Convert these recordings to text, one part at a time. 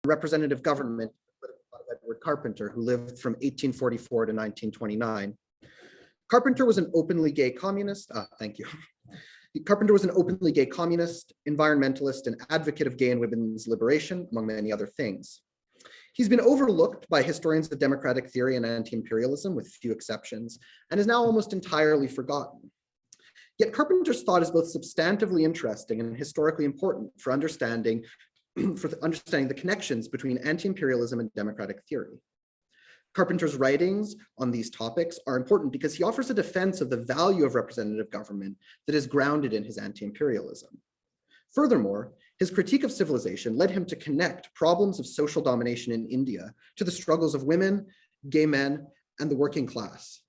representative government of Edward Carpenter, who lived from 1844 to 1929. Carpenter was an openly gay communist. Thank you. Carpenter was an openly gay communist, environmentalist, and advocate of gay and women's liberation, among many other things. He's been overlooked by historians of democratic theory and anti-imperialism, with few exceptions, and is now almost entirely forgotten. Yet Carpenter's thought is both substantively interesting and historically important for understanding the connections between anti-imperialism and democratic theory. Carpenter's writings on these topics are important because he offers a defense of the value of representative government that is grounded in his anti-imperialism. Furthermore, his critique of civilization led him to connect problems of social domination in India to the struggles of women, gay men, and the working class.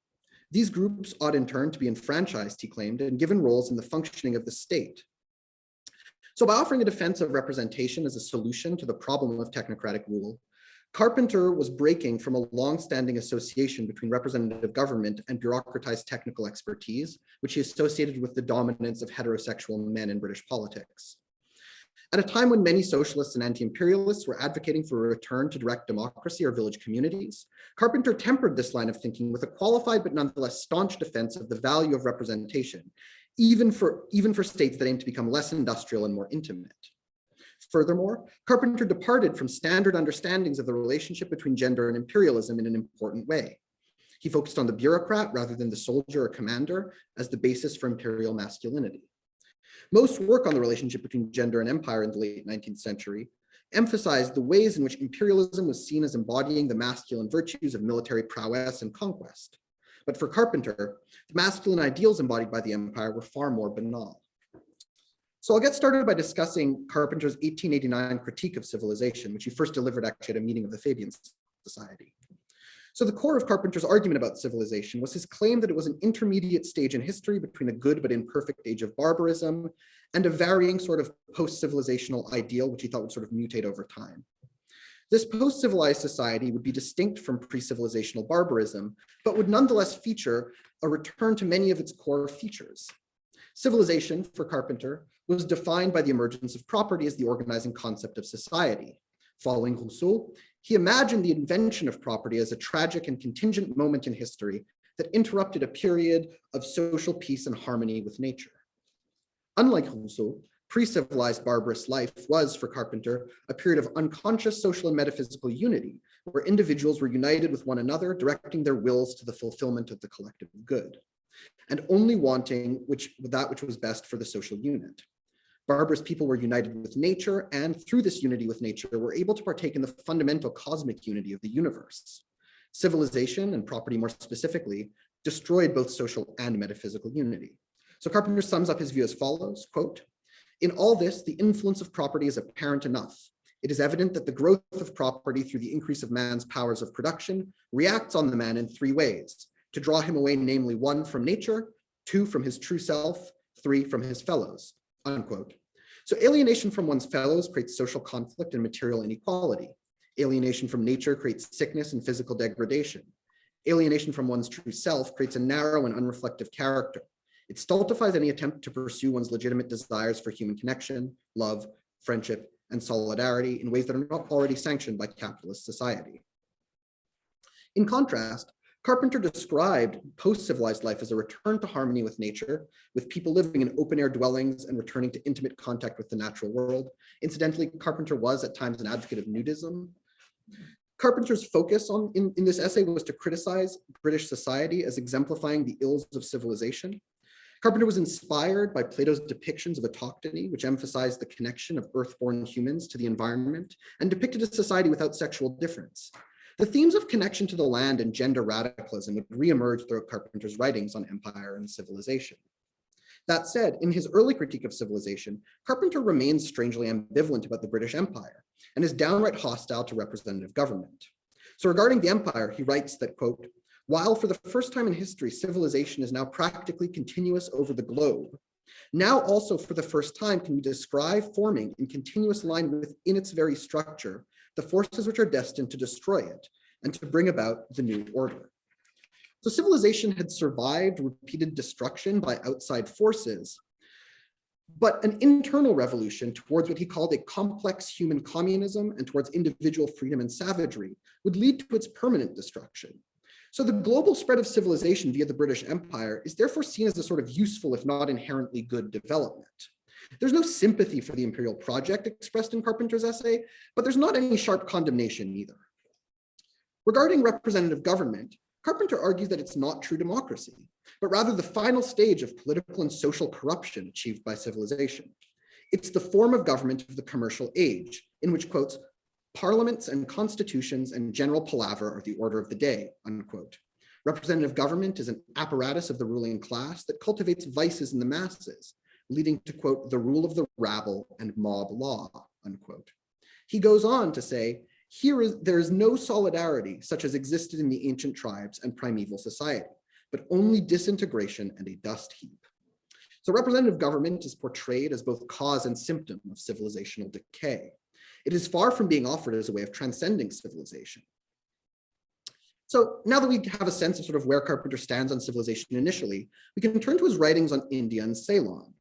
These groups ought in turn to be enfranchised, he claimed, and given roles in the functioning of the state. So by offering a defense of representation as a solution to the problem of technocratic rule, Carpenter was breaking from a long-standing association between representative government and bureaucratized technical expertise, which he associated with the dominance of heterosexual men in British politics. At a time when many socialists and anti-imperialists were advocating for a return to direct democracy or village communities, Carpenter tempered this line of thinking with a qualified but nonetheless staunch defense of the value of representation, even for states that aim to become less industrial and more intimate. Furthermore, Carpenter departed from standard understandings of the relationship between gender and imperialism in an important way. He focused on the bureaucrat rather than the soldier or commander as the basis for imperial masculinity. Most work on the relationship between gender and empire in the late 19th century emphasized the ways in which imperialism was seen as embodying the masculine virtues of military prowess and conquest. But for Carpenter, the masculine ideals embodied by the empire were far more banal. So I'll get started by discussing Carpenter's 1889 critique of civilization, which he first delivered actually at a meeting of the Fabian Society. So the core of Carpenter's argument about civilization was his claim that it was an intermediate stage in history between a good but imperfect age of barbarism and a varying sort of post-civilizational ideal, which he thought would sort of mutate over time. This post-civilized society would be distinct from pre-civilizational barbarism, but would nonetheless feature a return to many of its core features. Civilization, for Carpenter, was defined by the emergence of property as the organizing concept of society. Following Rousseau, he imagined the invention of property as a tragic and contingent moment in history that interrupted a period of social peace and harmony with nature. Unlike Rousseau, pre-civilized barbarous life was, for Carpenter, a period of unconscious social and metaphysical unity, where individuals were united with one another, directing their wills to the fulfillment of the collective good, and only wanting that which was best for the social unit. Barbarous people were united with nature, and through this unity with nature, were able to partake in the fundamental cosmic unity of the universe. Civilization, and property more specifically, destroyed both social and metaphysical unity. So Carpenter sums up his view as follows, quote, "In all this, the influence of property is apparent enough. It is evident that the growth of property through the increase of man's powers of production reacts on the man in three ways: to draw him away, namely, 1, from nature, 2, from his true self, 3, from his fellows," unquote. So alienation from one's fellows creates social conflict and material inequality. Alienation from nature creates sickness and physical degradation. Alienation from one's true self creates a narrow and unreflective character. It stultifies any attempt to pursue one's legitimate desires for human connection, love, friendship, and solidarity in ways that are not already sanctioned by capitalist society. In contrast, Carpenter described post-civilized life as a return to harmony with nature, with people living in open-air dwellings and returning to intimate contact with the natural world. Incidentally, Carpenter was at times an advocate of nudism. Carpenter's focus in this essay was to criticize British society as exemplifying the ills of civilization. Carpenter was inspired by Plato's depictions of autochtony, which emphasized the connection of earth-born humans to the environment and depicted a society without sexual difference. The themes of connection to the land and gender radicalism would reemerge throughout Carpenter's writings on empire and civilization. That said, in his early critique of civilization, Carpenter remains strangely ambivalent about the British Empire and is downright hostile to representative government. So regarding the empire, he writes that, quote, "While for the first time in history, civilization is now practically continuous over the globe, now also for the first time can we describe forming in continuous line within its very structure the forces which are destined to destroy it and to bring about the new order." So civilization had survived repeated destruction by outside forces, but an internal revolution towards what he called a complex human communism and towards individual freedom and savagery would lead to its permanent destruction. So the global spread of civilization via the British Empire is therefore seen as a sort of useful, if not inherently good development. There's no sympathy for the imperial project expressed in Carpenter's essay, but there's not any sharp condemnation either. Regarding representative government, Carpenter argues that it's not true democracy, but rather the final stage of political and social corruption achieved by civilization. It's the form of government of the commercial age, in which, quotes, parliaments and constitutions and general palaver are the order of the day, unquote. Representative government is an apparatus of the ruling class that cultivates vices in the masses, leading to, quote, the rule of the rabble and mob law, unquote. He goes on to say, there is no solidarity such as existed in the ancient tribes and primeval society, but only disintegration and a dust heap. So representative government is portrayed as both cause and symptom of civilizational decay. It is far from being offered as a way of transcending civilization. So now that we have a sense of sort of where Carpenter stands on civilization initially, we can turn to his writings on India and Ceylon.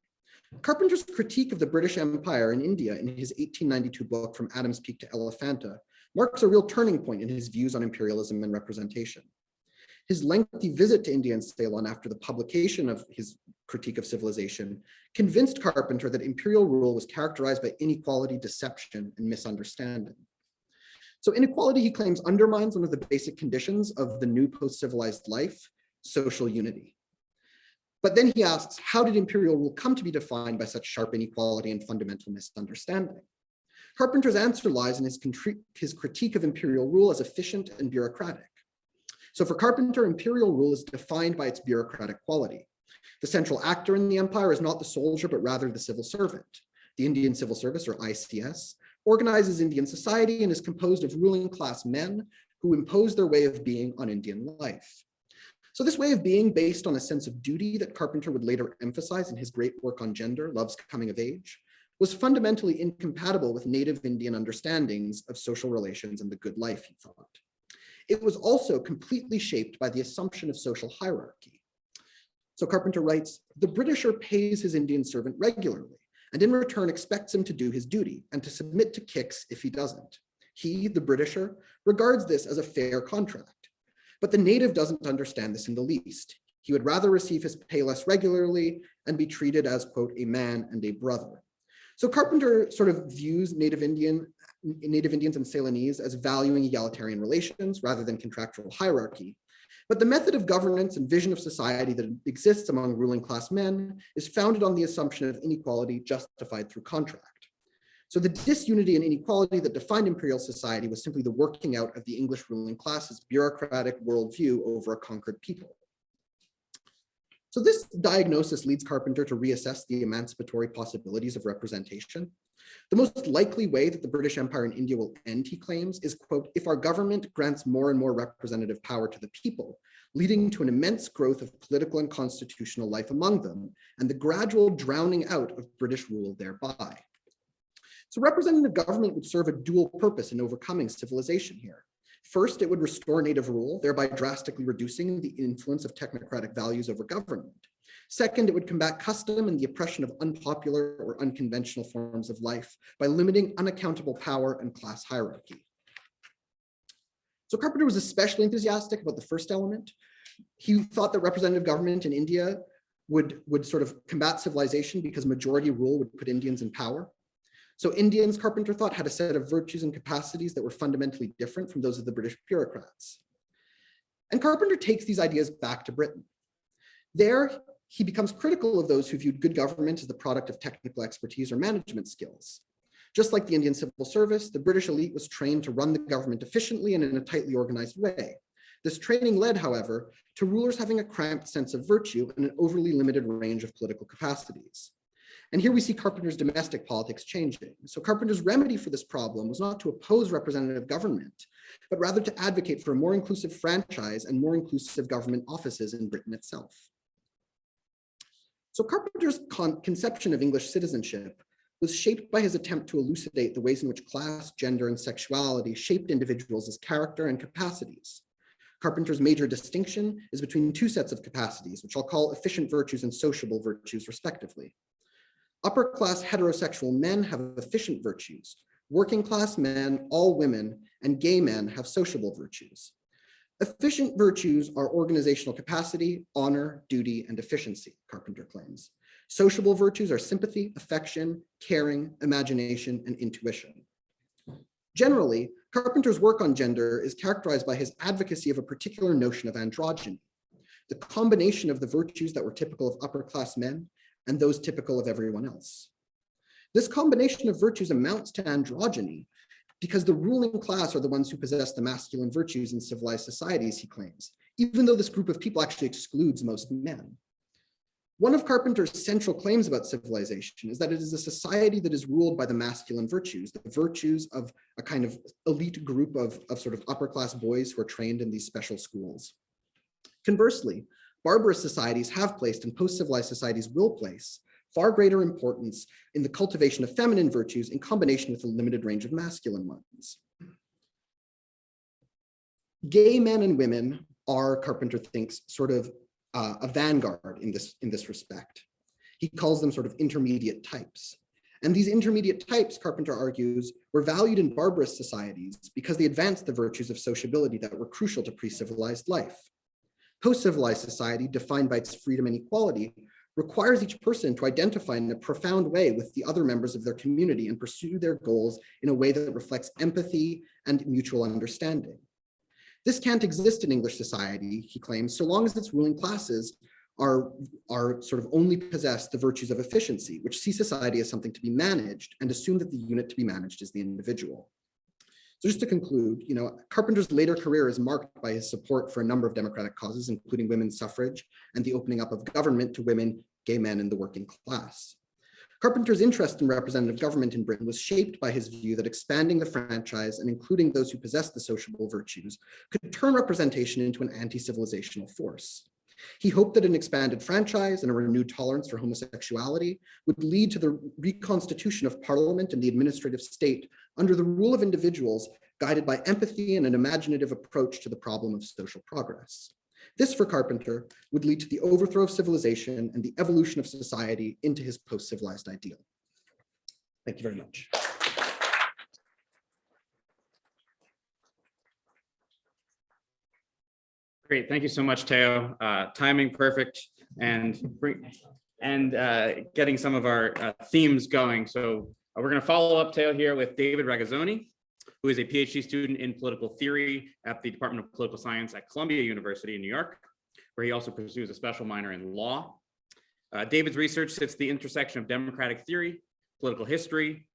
Carpenter's critique of the British Empire in India in his 1892 book From Adam's Peak to Elephanta marks a real turning point in his views on imperialism and representation. His lengthy visit to India and Ceylon after the publication of his critique of civilization convinced Carpenter that imperial rule was characterized by inequality, deception, and misunderstanding. So inequality, he claims, undermines one of the basic conditions of the new post-civilized life, social unity. But then he asks, how did imperial rule come to be defined by such sharp inequality and fundamental misunderstanding? Carpenter's answer lies in his critique of imperial rule as efficient and bureaucratic. So for Carpenter, imperial rule is defined by its bureaucratic quality. The central actor in the empire is not the soldier, but rather the civil servant. The Indian Civil Service, or ICS, organizes Indian society and is composed of ruling class men who impose their way of being on Indian life. So this way of being, based on a sense of duty that Carpenter would later emphasize in his great work on gender, Love's Coming of Age, was fundamentally incompatible with native Indian understandings of social relations and the good life, he thought. It was also completely shaped by the assumption of social hierarchy. So Carpenter writes, the Britisher pays his Indian servant regularly, and in return expects him to do his duty and to submit to kicks if he doesn't. He, the Britisher, regards this as a fair contract. But the native doesn't understand this in the least. He would rather receive his pay less regularly and be treated as, quote, a man and a brother. So Carpenter sort of views native Indians and Ceylonese as valuing egalitarian relations rather than contractual hierarchy. But the method of governance and vision of society that exists among ruling class men is founded on the assumption of inequality justified through contract. So the disunity and inequality that defined imperial society was simply the working out of the English ruling class's bureaucratic worldview over a conquered people. So this diagnosis leads Carpenter to reassess the emancipatory possibilities of representation. The most likely way that the British Empire in India will end, he claims, is, quote, if our government grants more and more representative power to the people, leading to an immense growth of political and constitutional life among them, and the gradual drowning out of British rule thereby. So representative government would serve a dual purpose in overcoming civilization here. First, it would restore native rule, thereby drastically reducing the influence of technocratic values over government. Second, it would combat custom and the oppression of unpopular or unconventional forms of life by limiting unaccountable power and class hierarchy. So Carpenter was especially enthusiastic about the first element. He thought that representative government in India would sort of combat civilization because majority rule would put Indians in power. So Indians, Carpenter thought, had a set of virtues and capacities that were fundamentally different from those of the British bureaucrats. And Carpenter takes these ideas back to Britain. There, he becomes critical of those who viewed good government as the product of technical expertise or management skills. Just like the Indian Civil Service, the British elite was trained to run the government efficiently and in a tightly organized way. This training led, however, to rulers having a cramped sense of virtue and an overly limited range of political capacities. And here we see Carpenter's domestic politics changing. So Carpenter's remedy for this problem was not to oppose representative government, but rather to advocate for a more inclusive franchise and more inclusive government offices in Britain itself. So Carpenter's conception of English citizenship was shaped by his attempt to elucidate the ways in which class, gender, and sexuality shaped individuals' character and capacities. Carpenter's major distinction is between two sets of capacities, which I'll call efficient virtues and sociable virtues, respectively. Upper class heterosexual men have efficient virtues. Working class men, all women, and gay men have sociable virtues. Efficient virtues are organizational capacity, honor, duty, and efficiency, Carpenter claims. Sociable virtues are sympathy, affection, caring, imagination, and intuition. Generally, Carpenter's work on gender is characterized by his advocacy of a particular notion of androgyny, the combination of the virtues that were typical of upper class men and those typical of everyone else. This combination of virtues amounts to androgyny because the ruling class are the ones who possess the masculine virtues in civilized societies, he claims, even though this group of people actually excludes most men. One of Carpenter's central claims about civilization is that it is a society that is ruled by the masculine virtues, the virtues of a kind of elite group of sort of upper class boys who are trained in these special schools. Conversely, barbarous societies have placed and post-civilized societies will place far greater importance in the cultivation of feminine virtues in combination with a limited range of masculine ones. Gay men and women are, Carpenter thinks, sort of a vanguard in this respect. He calls them sort of intermediate types. And these intermediate types, Carpenter argues, were valued in barbarous societies because they advanced the virtues of sociability that were crucial to pre-civilized life. Post-civilized society, defined by its freedom and equality, requires each person to identify in a profound way with the other members of their community and pursue their goals in a way that reflects empathy and mutual understanding. This can't exist in English society, he claims, so long as its ruling classes are sort of only possess the virtues of efficiency, which see society as something to be managed and assume that the unit to be managed is the individual. So just to conclude, Carpenter's later career is marked by his support for a number of democratic causes, including women's suffrage and the opening up of government to women, gay men, and the working class. Carpenter's interest in representative government in Britain was shaped by his view that expanding the franchise and including those who possessed the sociable virtues could turn representation into an anti-civilizational force. He hoped that an expanded franchise and a renewed tolerance for homosexuality would lead to the reconstitution of parliament and the administrative state under the rule of individuals guided by empathy and an imaginative approach to the problem of social progress. This, for Carpenter, would lead to the overthrow of civilization and the evolution of society into his post-civilized ideal. Thank you very much. Great, thank you so much, Theo. Timing perfect and getting some of our themes going. So we're going to follow up, Theo, here with David Ragazzoni, who is a PhD student in political theory at the Department of Political Science at Columbia University in New York, where he also pursues a special minor in law. David's research sits at the intersection of democratic theory, political history,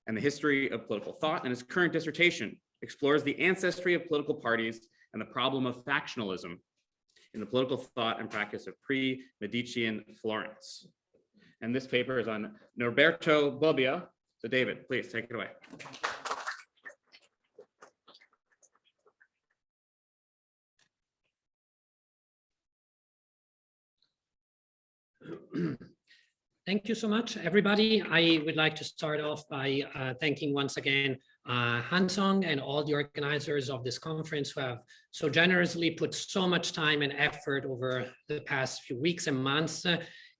and the history of political thought, and his current dissertation explores the ancestry of political parties and the problem of factionalism in the political thought and practice of pre-Medician Florence. And this paper is on Norberto Bobbio. So David, please take it away. Thank you so much, everybody. I would like to start off by thanking once again Hansong and all the organizers of this conference who have so generously put so much time and effort over the past few weeks and months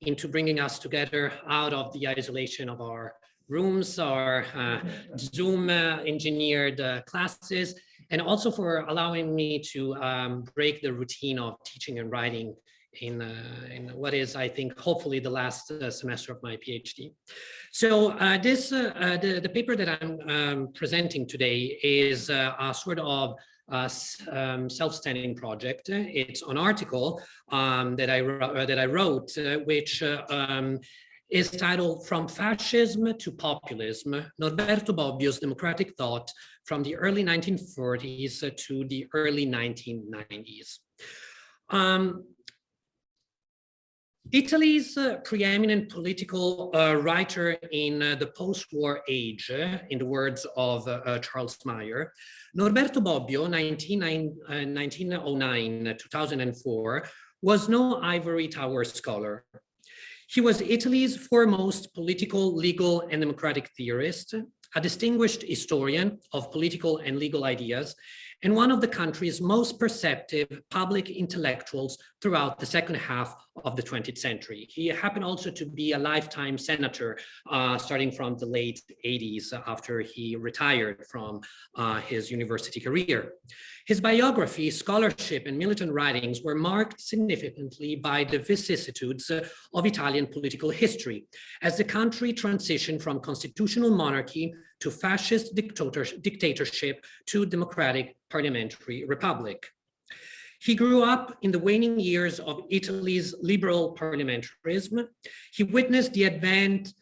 into bringing us together out of the isolation of our rooms, our Zoom engineered classes, and also for allowing me to break the routine of teaching and writing in what is, I think, hopefully the last semester of my PhD. So the paper that I'm presenting today is a sort of self-standing project. It's an article that I wrote, which is titled "From Fascism to Populism: Norberto Bobbio's Democratic Thought from the Early 1940s to the Early 1990s." Italy's preeminent political writer in the post-war age, in the words of Charles Meyer, Norberto Bobbio, 1909-2004, was no ivory tower scholar. He was Italy's foremost political, legal, and democratic theorist, a distinguished historian of political and legal ideas, and one of the country's most perceptive public intellectuals throughout the second half of the 20th century. He happened also to be a lifetime senator, starting from the late 80s after he retired from his university career. His biography, scholarship, and militant writings were marked significantly by the vicissitudes of Italian political history as the country transitioned from constitutional monarchy to fascist dictatorship to democratic parliamentary republic. He grew up in the waning years of Italy's liberal parliamentarism. He witnessed the advent,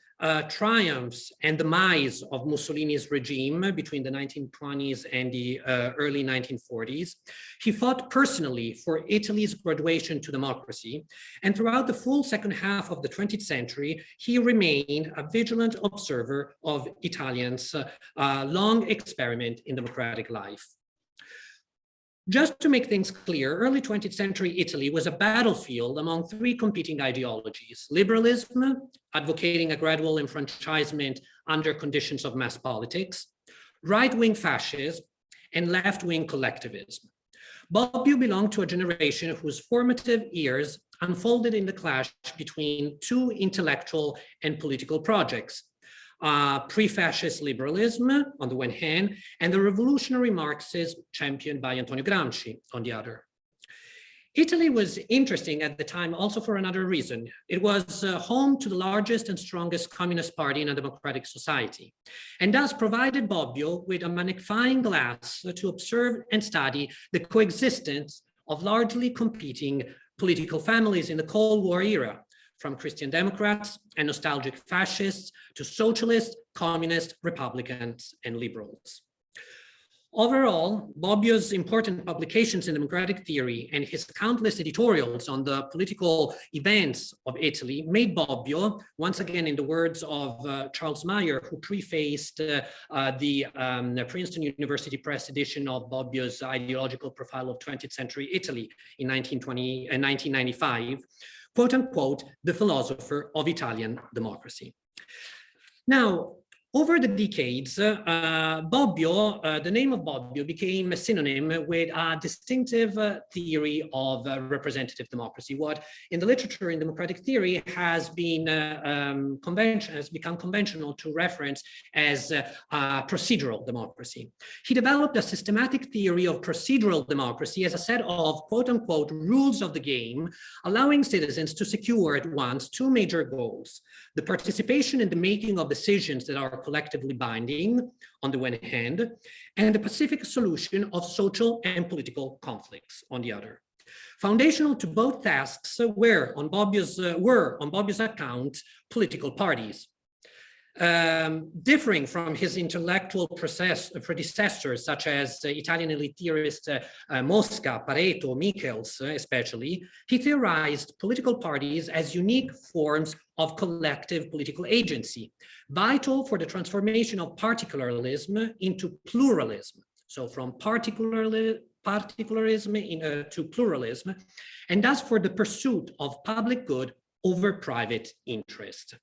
triumphs, and demise of Mussolini's regime between the 1920s and the early 1940s. He fought personally for Italy's graduation to democracy, and throughout the full second half of the 20th century, he remained a vigilant observer of Italians' long experiment in democratic life. Just to make things clear, early 20th century Italy was a battlefield among three competing ideologies: liberalism, advocating a gradual enfranchisement under conditions of mass politics; right-wing fascism; and left-wing collectivism. Bobbio belonged to a generation whose formative years unfolded in the clash between two intellectual and political projects: pre-fascist liberalism on the one hand, and the revolutionary Marxism championed by Antonio Gramsci on the other. Italy was interesting at the time also for another reason. It was home to the largest and strongest communist party in a democratic society, and thus provided Bobbio with a magnifying glass to observe and study the coexistence of largely competing political families in the Cold War era, from Christian Democrats and nostalgic fascists to socialists, communists, Republicans, and liberals. Overall, Bobbio's important publications in democratic theory and his countless editorials on the political events of Italy made Bobbio, once again in the words of Charles Maier, who prefaced the Princeton University Press edition of Bobbio's ideological profile of 20th century Italy in 1995, quote unquote, the philosopher of Italian democracy. Now, over the decades, Bobbio, the name of Bobbio became a synonym with a distinctive theory of representative democracy, what in the literature in democratic theory has been become conventional to reference as procedural democracy. He developed a systematic theory of procedural democracy as a set of quote unquote rules of the game, allowing citizens to secure at once two major goals: the participation in the making of decisions that are collectively binding on the one hand, and the pacific solution of social and political conflicts on the other. Foundational to both tasks were, on Bobbio's account, political parties. Differing from his intellectual predecessors, such as Italian elite theorist Mosca, Pareto, Michels especially, he theorized political parties as unique forms of collective political agency, vital for the transformation of particularism into pluralism. So from particularism to pluralism, and thus for the pursuit of public good over private interest.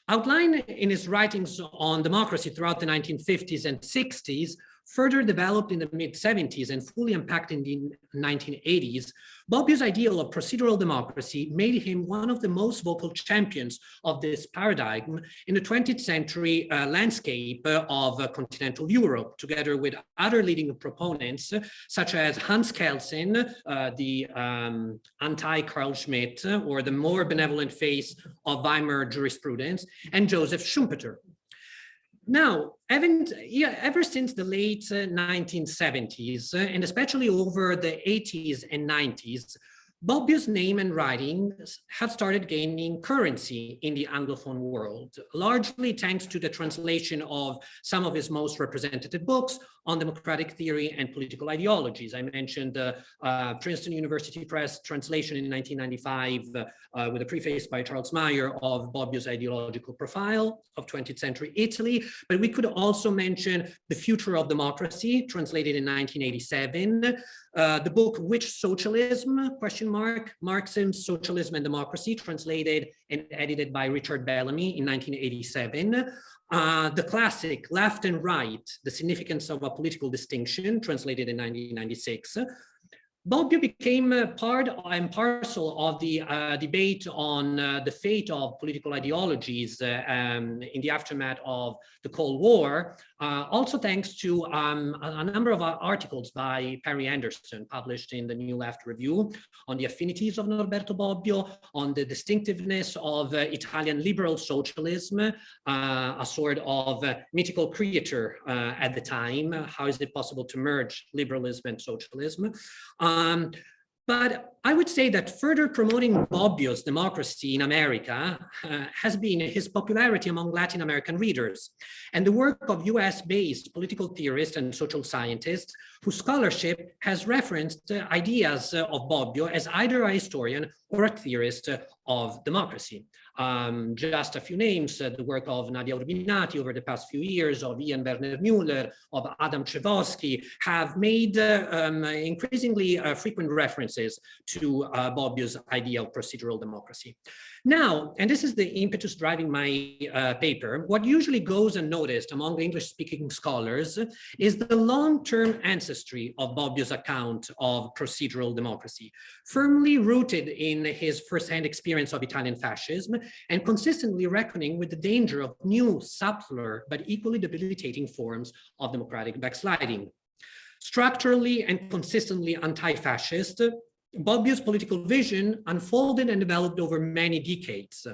Outlined in his writings on democracy throughout the 1950s and 60s, further developed in the mid-70s and fully unpacked in the 1980s, Bobbio's ideal of procedural democracy made him one of the most vocal champions of this paradigm in the 20th century landscape of continental Europe, together with other leading proponents such as Hans Kelsen, the anti-Carl Schmitt, or the more benevolent face of Weimar jurisprudence, and Joseph Schumpeter. Now, ever since the late 1970s, and especially over the 80s and 90s, Bobbio's name and writings have started gaining currency in the Anglophone world, largely thanks to the translation of some of his most representative books on democratic theory and political ideologies. I mentioned the Princeton University Press translation in 1995 with a preface by Charles Maier of Bobbio's ideological profile of 20th century Italy, but we could also mention The Future of Democracy, translated in 1987, the book Which Socialism? Marxism, Socialism and Democracy, translated and edited by Richard Bellamy in 1987. The classic Left and Right, The Significance of a Political Distinction, translated in 1996. Bobbio became part and parcel of the debate on the fate of political ideologies in the aftermath of the Cold War, also thanks to a number of articles by Perry Anderson published in the New Left Review on the affinities of Norberto Bobbio, on the distinctiveness of Italian liberal socialism, a sort of mythical creature at the time. How is it possible to merge liberalism and socialism? But I would say that further promoting Bobbio's democracy in America has been his popularity among Latin American readers and the work of US-based political theorists and social scientists whose scholarship has referenced ideas of Bobbio as either a historian or a theorist of democracy. Just a few names, the work of Nadia Urbinati over the past few years, of Ian Werner Müller, of Adam Przewozki, have made increasingly frequent references to Bobbio's idea of procedural democracy. Now, and this is the impetus driving my paper, what usually goes unnoticed among English-speaking scholars is the long-term ancestry of Bobbio's account of procedural democracy, firmly rooted in his first-hand experience of Italian fascism and consistently reckoning with the danger of new, subtler, but equally debilitating forms of democratic backsliding. Structurally and consistently anti-fascist, Bobbio's political vision unfolded and developed over many decades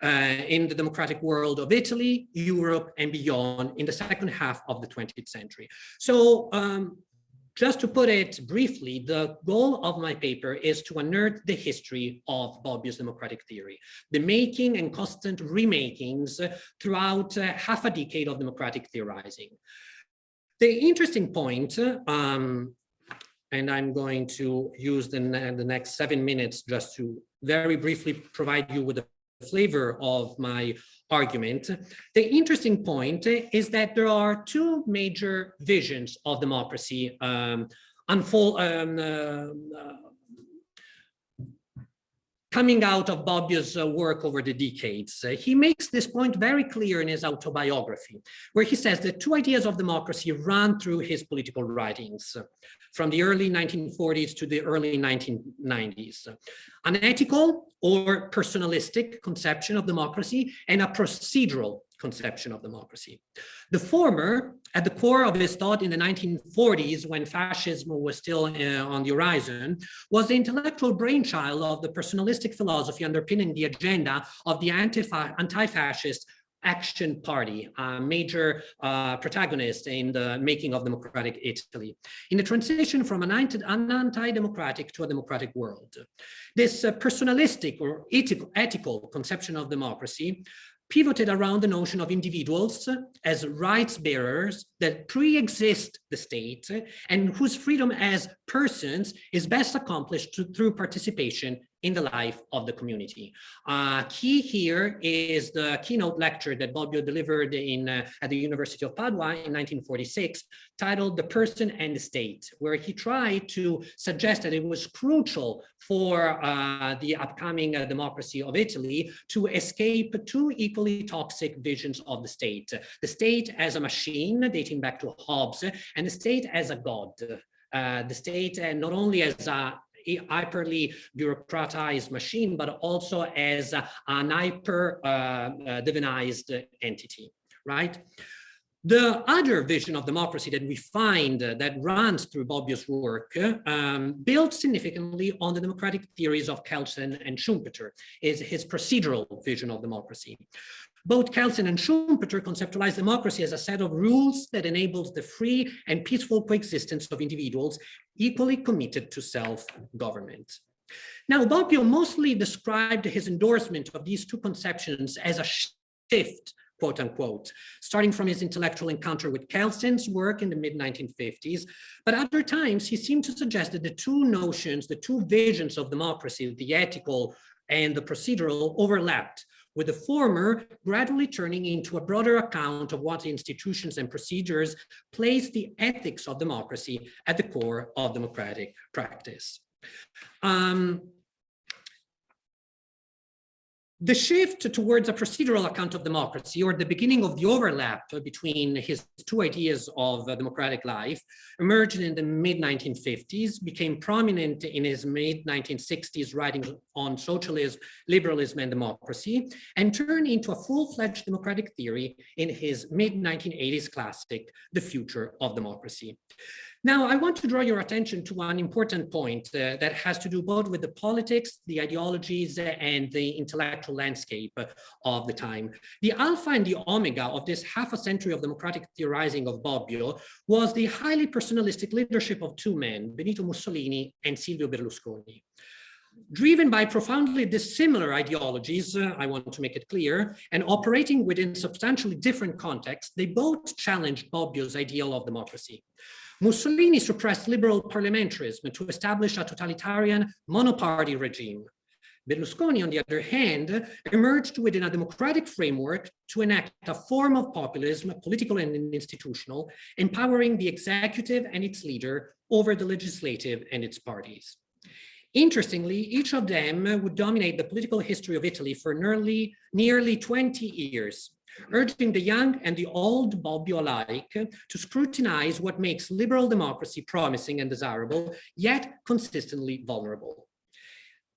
in the democratic world of Italy, Europe, and beyond in the second half of the 20th century. So just to put it briefly, the goal of my paper is to unearth the history of Bobbio's democratic theory, the making and constant remakings throughout half a decade of democratic theorizing. The interesting point, and I'm going to use the next 7 minutes just to very briefly provide you with a flavor of my argument. The interesting point is that there are two major visions of democracy coming out of Bobbio's work over the decades. He makes this point very clear in his autobiography, where he says that two ideas of democracy run through his political writings from the early 1940s to the early 1990s. An ethical or personalistic conception of democracy and a procedural conception of democracy. The former, at the core of his thought in the 1940s, when fascism was still on the horizon, was the intellectual brainchild of the personalistic philosophy underpinning the agenda of the anti-fascist Action Party, a major protagonist in the making of democratic Italy, in the transition from an anti-democratic to a democratic world. This personalistic or ethical conception of democracy pivoted around the notion of individuals as rights bearers that pre-exist the state and whose freedom as persons is best accomplished through participation in the life of the community. Key here is the keynote lecture that Bobbio delivered at the University of Padua in 1946, titled "The Person and the State," where he tried to suggest that it was crucial for the upcoming democracy of Italy to escape two equally toxic visions of the state as a machine dating back to Hobbes, and the state as a god. The state not only as a hyperly bureaucratized machine, but also as an hyper divinized entity, right? The other vision of democracy that we find that runs through Bobbio's work builds significantly on the democratic theories of Kelsen and Schumpeter, is his procedural vision of democracy. Both Kelsen and Schumpeter conceptualize democracy as a set of rules that enables the free and peaceful coexistence of individuals equally committed to self-government. Now, Bobbio mostly described his endorsement of these two conceptions as a shift, quote unquote, starting from his intellectual encounter with Kelsen's work in the mid-1950s. But at other times, he seemed to suggest that the two notions, the two visions of democracy, the ethical and the procedural, overlapped, with the former gradually turning into a broader account of what institutions and procedures place the ethics of democracy at the core of democratic practice. The shift towards a procedural account of democracy, or the beginning of the overlap between his two ideas of democratic life, emerged in the mid-1950s, became prominent in his mid-1960s writings on socialism, liberalism, and democracy, and turned into a full-fledged democratic theory in his mid-1980s classic, The Future of Democracy. Now, I want to draw your attention to one important point that has to do both with the politics, the ideologies, and the intellectual landscape of the time. The alpha and the omega of this half a century of democratic theorizing of Bobbio was the highly personalistic leadership of two men, Benito Mussolini and Silvio Berlusconi. Driven by profoundly dissimilar ideologies, I want to make it clear, and operating within substantially different contexts, they both challenged Bobbio's ideal of democracy. Mussolini suppressed liberal parliamentarism to establish a totalitarian monoparty regime. Berlusconi, on the other hand, emerged within a democratic framework to enact a form of populism, political and institutional, empowering the executive and its leader over the legislative and its parties. Interestingly, each of them would dominate the political history of Italy for nearly 20 years, urging the young and the old Bobbio alike to scrutinize what makes liberal democracy promising and desirable, yet consistently vulnerable.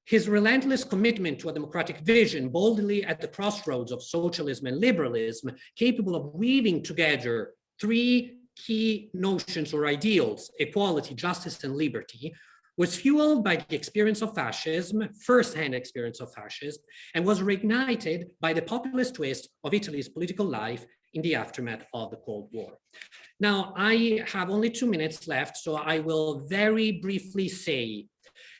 His relentless commitment to a democratic vision, boldly at the crossroads of socialism and liberalism, capable of weaving together three key notions or ideals: equality, justice, and liberty, was fueled by the experience of fascism, first-hand experience of fascism, and was reignited by the populist twist of Italy's political life in the aftermath of the Cold War. Now, I have only 2 minutes left, so I will very briefly say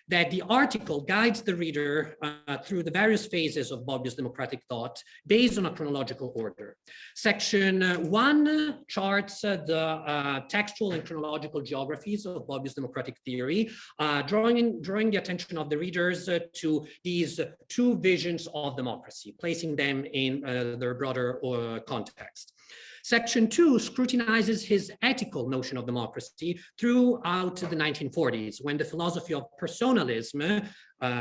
that the article guides the reader through the various phases of Bobbio's democratic thought based on a chronological order. Section 1 charts the textual and chronological geographies of Bobbio's democratic theory, drawing the attention of the readers to these two visions of democracy, placing them in their broader context. Section 2 scrutinizes his ethical notion of democracy throughout the 1940s, when the philosophy of personalism,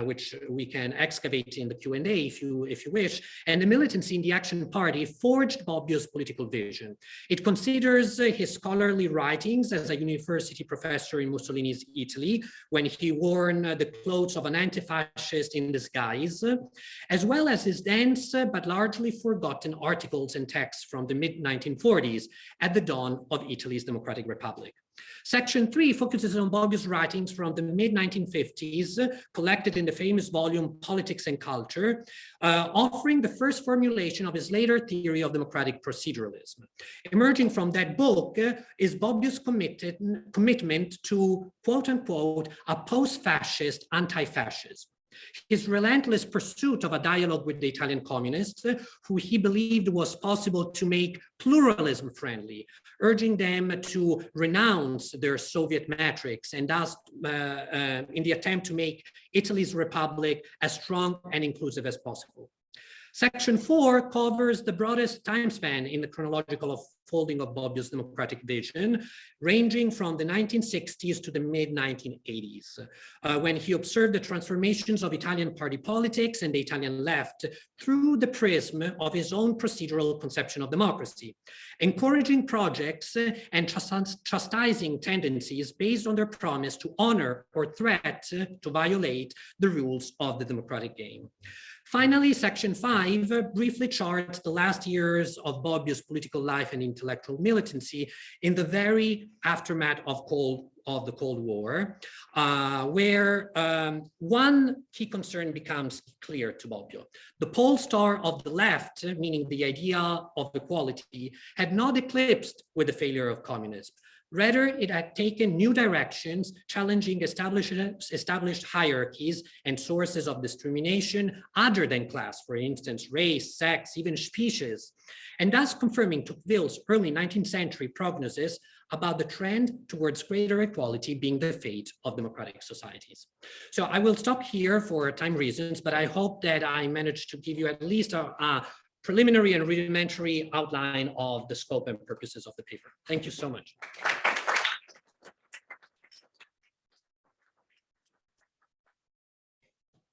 which we can excavate in the Q&A if you wish, and the militancy in the Action Party forged Bobbio's political vision. It considers his scholarly writings as a university professor in Mussolini's Italy, when he wore the clothes of an anti-fascist in disguise, as well as his dense but largely forgotten articles and texts from the mid-1940s at the dawn of Italy's democratic republic. Section 3 focuses on Bobbio's writings from the mid-1950s, collected in the famous volume Politics and Culture, offering the first formulation of his later theory of democratic proceduralism. Emerging from that book is Bobbio's commitment to, quote unquote, a post-fascist anti-fascism. His relentless pursuit of a dialogue with the Italian communists, who he believed was possible to make pluralism friendly, urging them to renounce their Soviet metrics and thus in the attempt to make Italy's republic as strong and inclusive as possible. Section 4 covers the broadest time span in the chronological unfolding of Bobbio's democratic vision, ranging from the 1960s to the mid-1980s, when he observed the transformations of Italian party politics and the Italian left through the prism of his own procedural conception of democracy, encouraging projects and chastising tendencies based on their promise to honor or threat to violate the rules of the democratic game. Finally, Section 5 briefly charts the last years of Bobbio's political life and intellectual militancy in the very aftermath of the Cold War, where one key concern becomes clear to Bobbio. The pole star of the left, meaning the idea of equality, had not eclipsed with the failure of communism. Rather, it had taken new directions, challenging established hierarchies and sources of discrimination other than class, for instance, race, sex, even species, and thus confirming Tocqueville's early 19th century prognosis about the trend towards greater equality being the fate of democratic societies. So I will stop here for time reasons, but I hope that I managed to give you at least a preliminary and rudimentary outline of the scope and purposes of the paper. Thank you so much.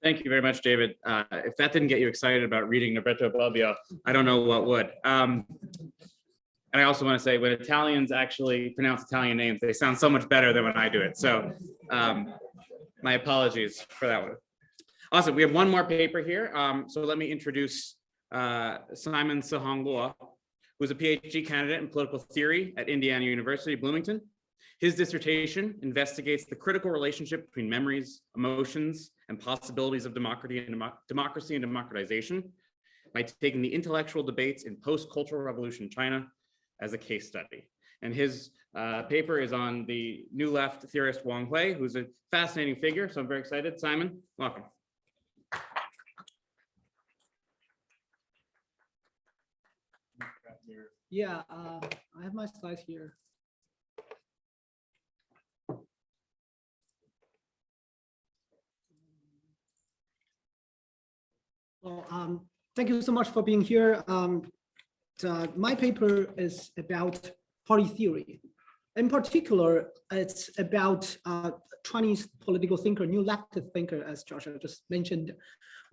Thank you very much, David. If that didn't get you excited about reading Norberto Bobbio, I don't know what would. And I also want to say, when Italians actually pronounce Italian names, they sound so much better than when I do it. So my apologies for that one. Awesome. We have one more paper here. So let me introduce Simon Sehong-Luo, who is a PhD candidate in political theory at Indiana University, Bloomington. His dissertation investigates the critical relationship between memories, emotions, and possibilities of democracy and democratization by taking the intellectual debates in post-cultural revolution China as a case study. And his paper is on the New Left theorist Wang, who's a fascinating figure. So I'm very excited. Simon, welcome. Yeah, I have my slides here. Well, thank you so much for being here. My paper is about party theory. In particular, it's about Chinese political thinker, new left thinker, as Joshua just mentioned,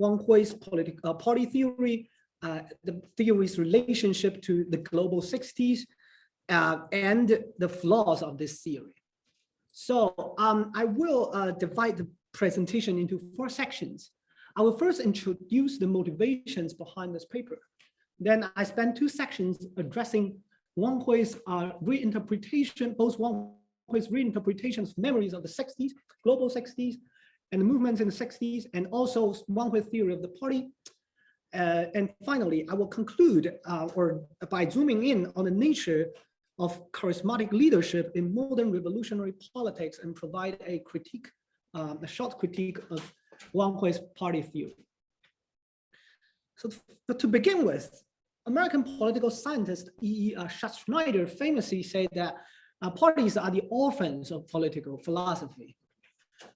Wang Hui's party theory, the theory's relationship to the global 60s, and the flaws of this theory. So I will divide the presentation into 4 sections. I will first introduce the motivations behind this paper. Then I spend 2 sections addressing Wang Hui's reinterpretation, both Wang Hui's reinterpretations of memories of the 60s, global 60s, and the movements in the 60s, and also Wang Hui's theory of the party. And finally, I will conclude by zooming in on the nature of charismatic leadership in modern revolutionary politics and provide a critique, a short critique of Wang Hui's party theory. So, but to begin with, American political scientist E. Schatzschneider famously said that parties are the orphans of political philosophy.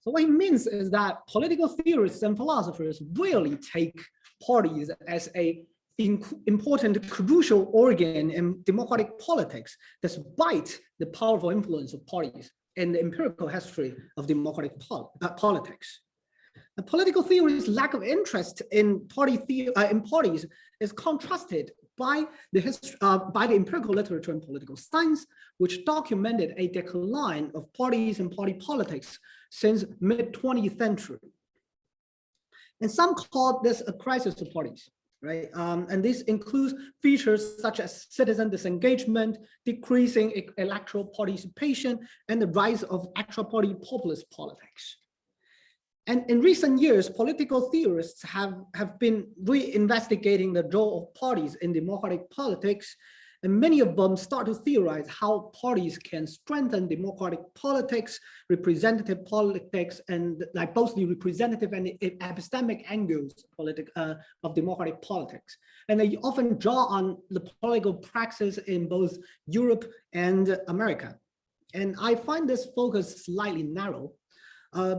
So what he means is that political theorists and philosophers really take parties as an important, crucial organ in democratic politics, despite the powerful influence of parties in the empirical history of democratic politics. The political theory's lack of interest in parties is contrasted by the empirical literature in political science, which documented a decline of parties and party politics since mid-20th century. And some call this a crisis of parties, right? And this includes features such as citizen disengagement, decreasing electoral participation, and the rise of extra-party populist politics. And in recent years, political theorists have been reinvestigating the role of parties in democratic politics, and many of them start to theorize how parties can strengthen democratic politics, representative politics, and like both the representative and the epistemic angles of democratic politics. And they often draw on the political praxis in both Europe and America. And I find this focus slightly narrow,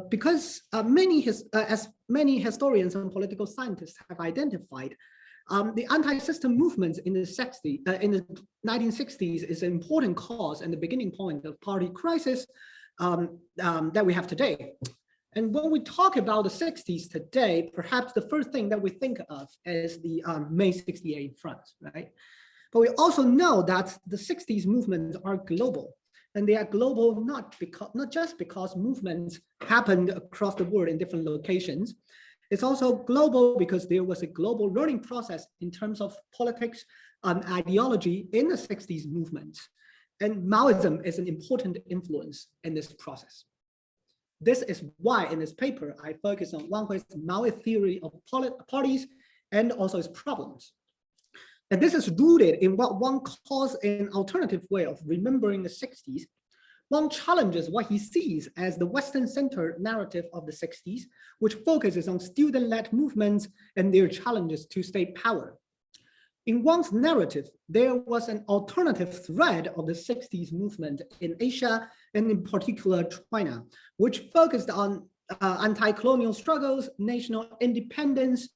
because as many historians and political scientists have identified, the anti-system movements in the 1960s is an important cause and the beginning point of party crisis that we have today. And when we talk about the 60s today, perhaps the first thing that we think of is the May 68 front, right? But we also know that the 60s movements are global. And they are global not just because movements happened across the world in different locations. It's also global because there was a global learning process in terms of politics and ideology in the 60s movement. And Maoism is an important influence in this process. This is why in this paper, I focus on Wang Hui's Maoist theory of parties and also its problems. And this is rooted in what Wang calls an alternative way of remembering the 60s. Wang challenges what he sees as the Western-centered narrative of the 60s, which focuses on student-led movements and their challenges to state power. In Wang's narrative, there was an alternative thread of the 60s movement in Asia, and in particular China, which focused on anti-colonial struggles, national independence,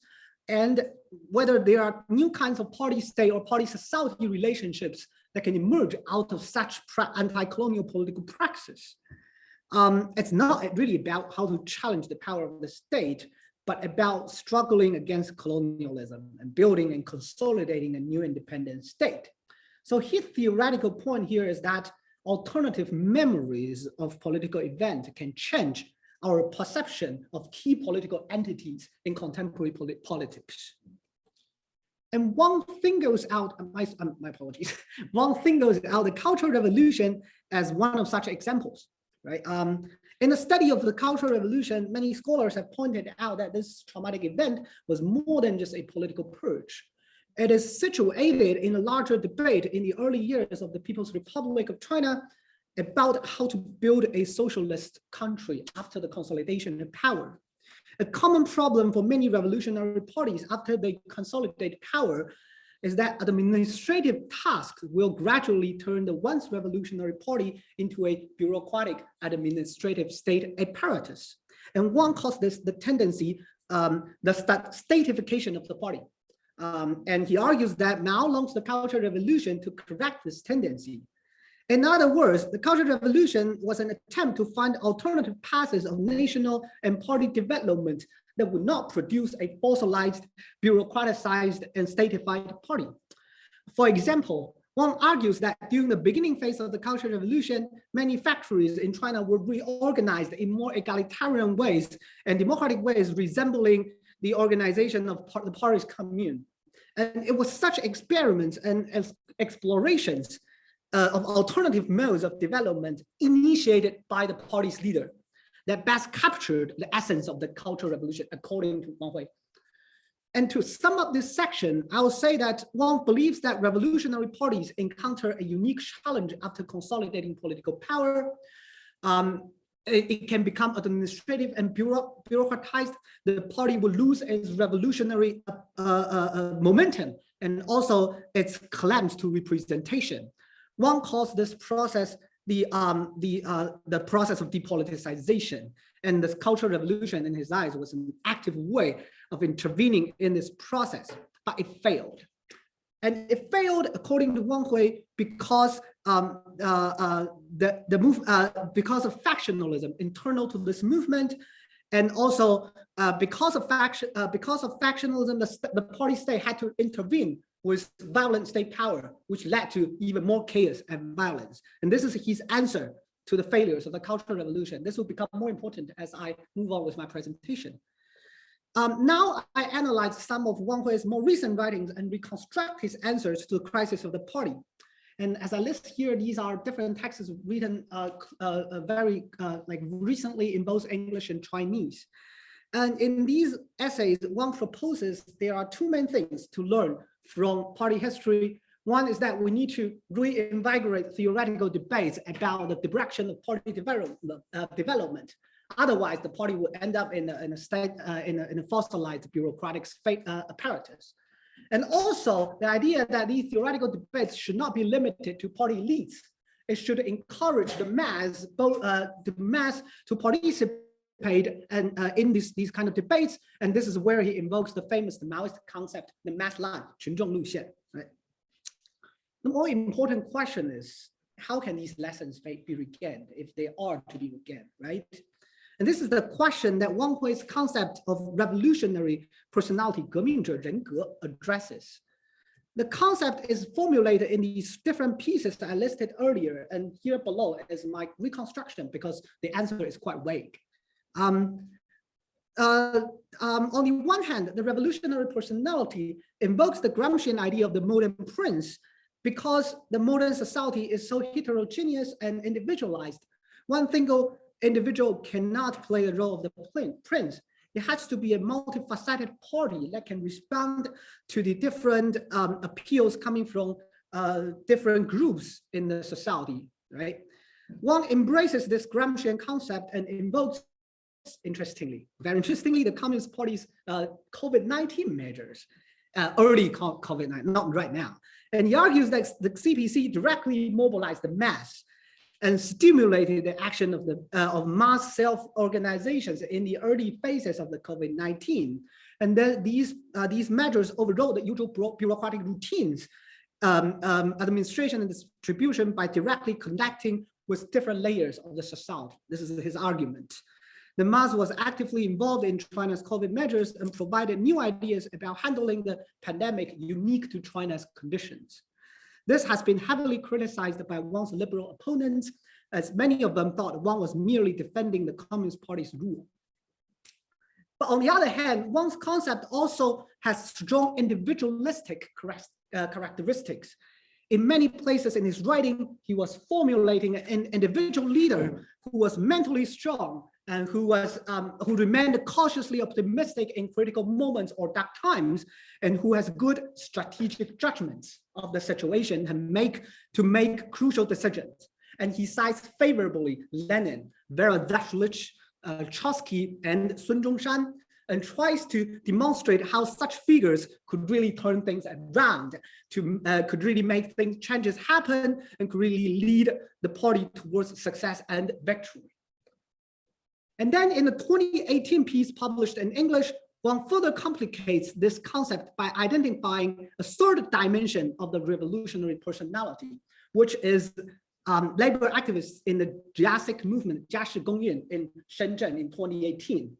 and whether there are new kinds of party-state or party-society relationships that can emerge out of such anti-colonial political praxis. It's not really about how to challenge the power of the state, but about struggling against colonialism and building and consolidating a new independent state. So his theoretical point here is that alternative memories of political events can change our perception of key political entities in contemporary politics. And Wang singles out, my apologies, Wang singles out the Cultural Revolution as one of such examples, right? In the study of the Cultural Revolution, many scholars have pointed out that this traumatic event was more than just a political purge. It is situated in a larger debate in the early years of the People's Republic of China about how to build a socialist country after the consolidation of power. A common problem for many revolutionary parties after they consolidate power is that administrative tasks will gradually turn the once revolutionary party into a bureaucratic administrative state apparatus. And one calls this the tendency, the statification of the party. And he argues that now longs the Cultural Revolution to correct this tendency. In other words, the Cultural Revolution was an attempt to find alternative paths of national and party development that would not produce a fossilized, bureaucratized, and statified party. For example, Wang argues that during the beginning phase of the Cultural Revolution, many factories in China were reorganized in more egalitarian ways and democratic ways resembling the organization of the party's commune. And it was such experiments and explorations of alternative modes of development initiated by the party's leader that best captured the essence of the Cultural Revolution, according to Wang Hui. And to sum up this section, I will say that Wang believes that revolutionary parties encounter a unique challenge after consolidating political power. It can become administrative and bureaucratized. The party will lose its revolutionary momentum and also its collapse to representation. One calls this process the process of depoliticization, and this Cultural Revolution, in his eyes, was an active way of intervening in this process, but it failed. And it failed, according to Wang Hui, because because of factionalism internal to this movement, and also because of factionalism, the party state had to intervene with violent state power, which led to even more chaos and violence. And this is his answer to the failures of the Cultural Revolution. This will become more important as I move on with my presentation. Now I analyze some of Wang Hui's more recent writings and reconstruct his answers to the crisis of the party. And as I list here, these are different texts written very recently in both English and Chinese. And in these essays, Wang proposes there are two main things to learn from party history. One is that we need to reinvigorate theoretical debates about the direction of party development. Otherwise, the party will end up in a fossilized bureaucratic apparatus. And also the idea that these theoretical debates should not be limited to party elites. It should encourage the mass, to participate and in these kind of debates. And this is where he invokes the famous Maoist concept, the mass line, 群众路线, right? The more important question is, how can these lessons be regained if they are to be regained, right? And this is the question that Wang Hui's concept of revolutionary personality, 革命者人格, addresses. The concept is formulated in these different pieces that I listed earlier, and here below is my reconstruction because the answer is quite vague. On the one hand, the revolutionary personality invokes the Gramscian idea of the modern prince because the modern society is so heterogeneous and individualized. One single individual cannot play the role of the prince. It has to be a multifaceted party that can respond to the different appeals coming from different groups in the society, right? One embraces this Gramscian concept and invokes, interestingly, very interestingly, the Communist Party's COVID-19 measures, early COVID-19, not right now. And he argues that the CPC directly mobilized the mass and stimulated the action of mass self-organizations in the early phases of the COVID-19. And then these measures overrode the usual bureaucratic routines, administration and distribution by directly connecting with different layers of the society. This is his argument. The mass was actively involved in China's COVID measures and provided new ideas about handling the pandemic unique to China's conditions. This has been heavily criticized by Wang's liberal opponents, as many of them thought Wang was merely defending the Communist Party's rule. But on the other hand, Wang's concept also has strong individualistic characteristics. In many places in his writing, he was formulating an individual leader who was mentally strong and who remained cautiously optimistic in critical moments or dark times, and who has good strategic judgments of the situation to make crucial decisions. And he cites favorably Lenin, Vera Zashlich, Trotsky, and Sun Zhongshan, and tries to demonstrate how such figures could really turn things around, could really make changes happen, and could really lead the party towards success and victory. And then in the 2018 piece published in English, Wang further complicates this concept by identifying a third dimension of the revolutionary personality, which is labor activists in the Jiaxic movement, Jiashi Gongyan, in Shenzhen in 2018.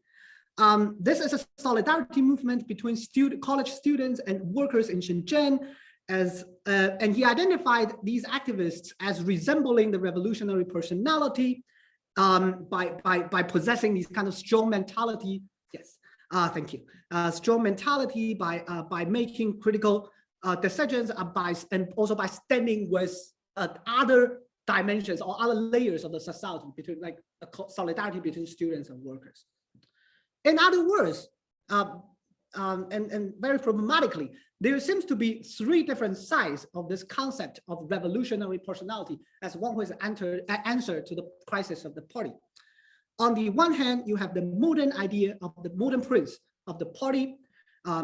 This is a solidarity movement between college students and workers in Shenzhen, and he identified these activists as resembling the revolutionary personality by possessing these kind of strong mentality. Yes, thank you. Strong mentality by making critical decisions, and also by standing with other dimensions or other layers of the society, between like a solidarity between students and workers. In other words, and very problematically, there seems to be three different sides of this concept of revolutionary personality as one was answer to the crisis of the party. On the one hand, you have the modern idea of the modern prince of the party,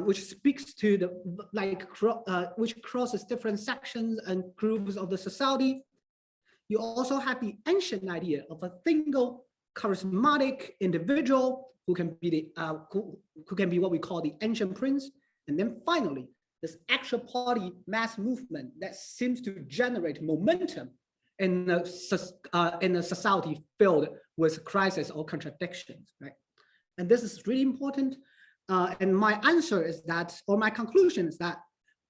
which speaks to the which crosses different sections and groups of the society. You also have the ancient idea of a single charismatic individual who can be what we call the ancient prince. And then finally, this actual party mass movement that seems to generate momentum in a society filled with crisis or contradictions, right? And this is really important. And my answer is that, or my conclusion is that,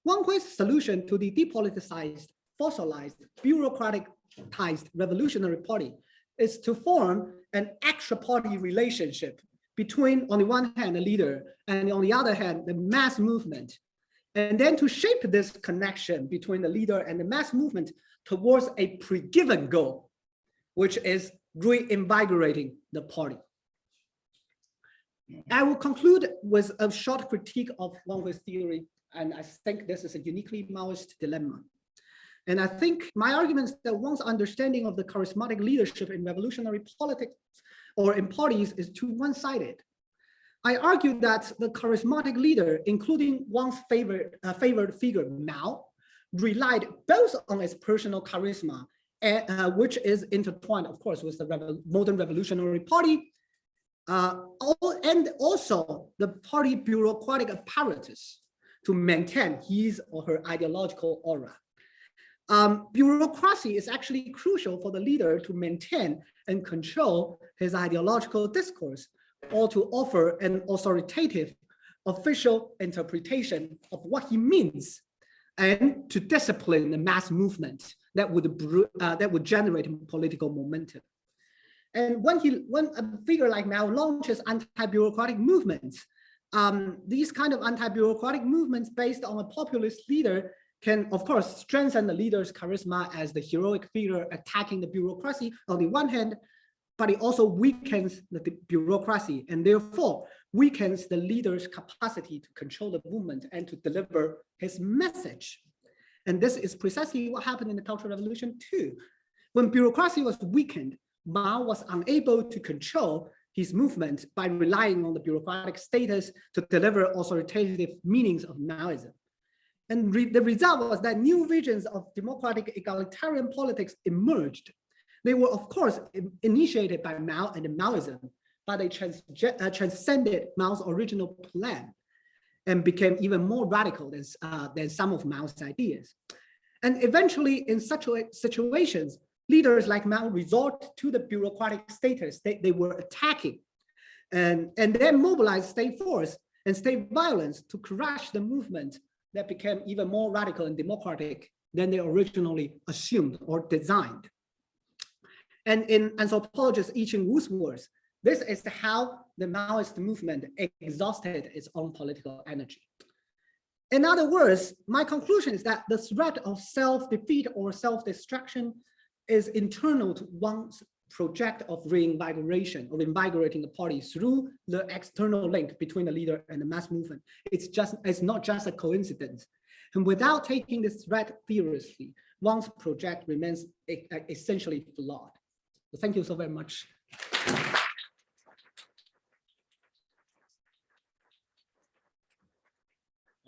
Wang Hui's solution to the depoliticized, fossilized, bureaucratized revolutionary party is to form an extra party relationship between, on the one hand, the leader, and on the other hand, the mass movement. And then to shape this connection between the leader and the mass movement towards a pre-given goal, which is reinvigorating the party. I will conclude with a short critique of Wang Hui's theory, and I think this is a uniquely Maoist dilemma. And I think my argument is that Wang's understanding of the charismatic leadership in revolutionary politics or in parties is too one-sided. I argue that the charismatic leader, including Wang's favored figure, Mao, relied both on his personal charisma, which is intertwined, of course, with the modern revolutionary party, and also the party bureaucratic apparatus to maintain his or her ideological aura. Bureaucracy is actually crucial for the leader to maintain and control his ideological discourse, or to offer an authoritative official interpretation of what he means, and to discipline the mass movement that would generate political momentum. And when a figure like Mao launches anti-bureaucratic movements, these kind of anti-bureaucratic movements based on a populist leader can, of course, strengthen the leader's charisma as the heroic figure attacking the bureaucracy on the one hand, but it also weakens the bureaucracy and therefore weakens the leader's capacity to control the movement and to deliver his message. And this is precisely what happened in the Cultural Revolution too. When bureaucracy was weakened, Mao was unable to control his movement by relying on the bureaucratic status to deliver authoritative meanings of Maoism. And the result was that new visions of democratic egalitarian politics emerged. They were, of course, initiated by Mao and Maoism, but they transcended Mao's original plan and became even more radical than some of Mao's ideas. And eventually, in such situations, leaders like Mao resort to the bureaucratic status they were attacking and then mobilize state force and state violence to crush the movement that became even more radical and democratic than they originally assumed or designed. And in anthropologist Yi-Ching Wu's words, this is how the Maoist movement exhausted its own political energy. In other words, my conclusion is that the threat of self-defeat or self-destruction is internal to one's project of reinvigoration or invigorating the party through the external link between the leader and the mass movement. It's not just a coincidence. And without taking this threat seriously, one's project remains essentially flawed. So thank you so very much.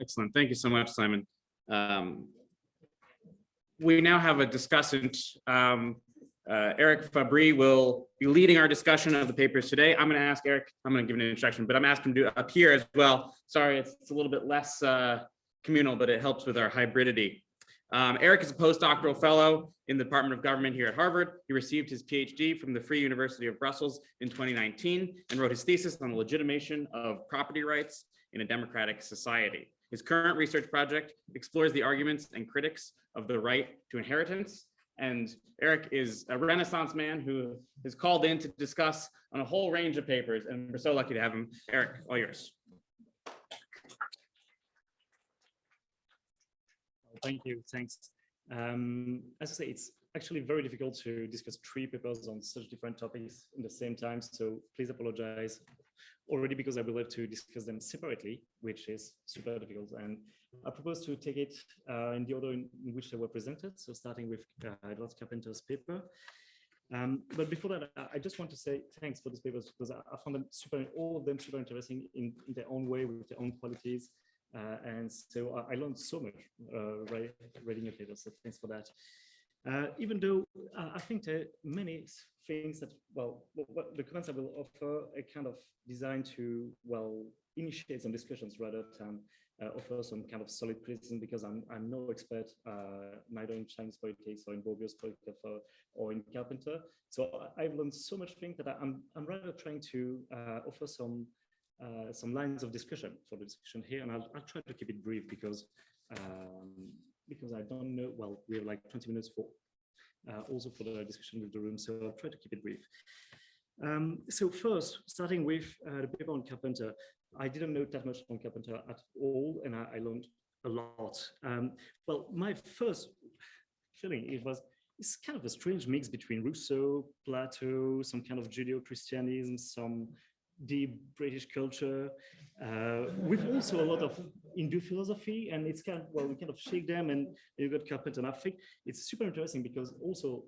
Excellent. Thank you so much, Simon. We now have a discussant. Eric Fabri will be leading our discussion of the papers today. I'm going to ask Eric, I'm going to give an introduction, but I'm asking him to appear as well. Sorry, it's a little bit less communal, but it helps with our hybridity. Eric is a postdoctoral fellow in the Department of Government here at Harvard. He received his PhD from the Free University of Brussels in 2019 and wrote his thesis on the legitimation of property rights in a democratic society. His current research project explores the arguments and critics of the right to inheritance. And Eric is a Renaissance man who is called in to discuss on a whole range of papers, and we're so lucky to have him. Eric, all yours. Thank you, thanks. As I say, it's actually very difficult to discuss 3 papers on such different topics in the same time, so please apologize already because I will have to discuss them separately, which is super difficult. And I propose to take it in the order in which they were presented, so starting with Edward Carpenter's paper. But before that, I just want to say thanks for these papers because I found them all of them super interesting in their own way with their own qualities. And so I learned so much reading your papers, so thanks for that. Even though I think there are many things that, well, the comments I will offer are kind of designed to, well, initiate some discussions rather than offer some kind of solid criticism, because I'm no expert, neither in Chinese politics or in Bobbio's politics or in Carpenter. So I've learned so much things that I'm rather trying to offer some lines of discussion for the discussion here, and I'll try to keep it brief because I don't know, well, we have like 20 minutes for also for the discussion with the room, so I'll try to keep it brief. So first, starting with the paper on Carpenter, I didn't know that much on Carpenter at all, and I learned a lot. Well, my first feeling, it's kind of a strange mix between Rousseau, Plato, some kind of Judeo-Christianism, some deep British culture, with also a lot of Hindu philosophy, and it's kind of, well, we kind of shake them, and you got Carpenter. And I think it's super interesting because also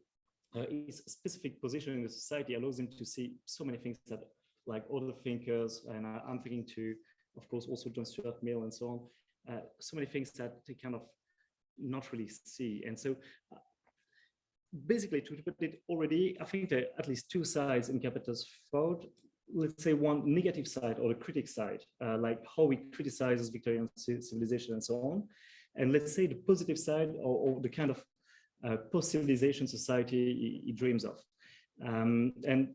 his specific position in the society allows him to see so many things that, like, other thinkers, and I'm thinking to, of course, also John Stuart Mill and so on, so many things that they kind of not really see. And so basically, to put it already, I think there are at least 2 sides in Carpenter's thought. Let's say one negative side or the critic side, like how he criticizes Victorian civilization and so on. And let's say the positive side or the kind of post-civilization society he dreams of. And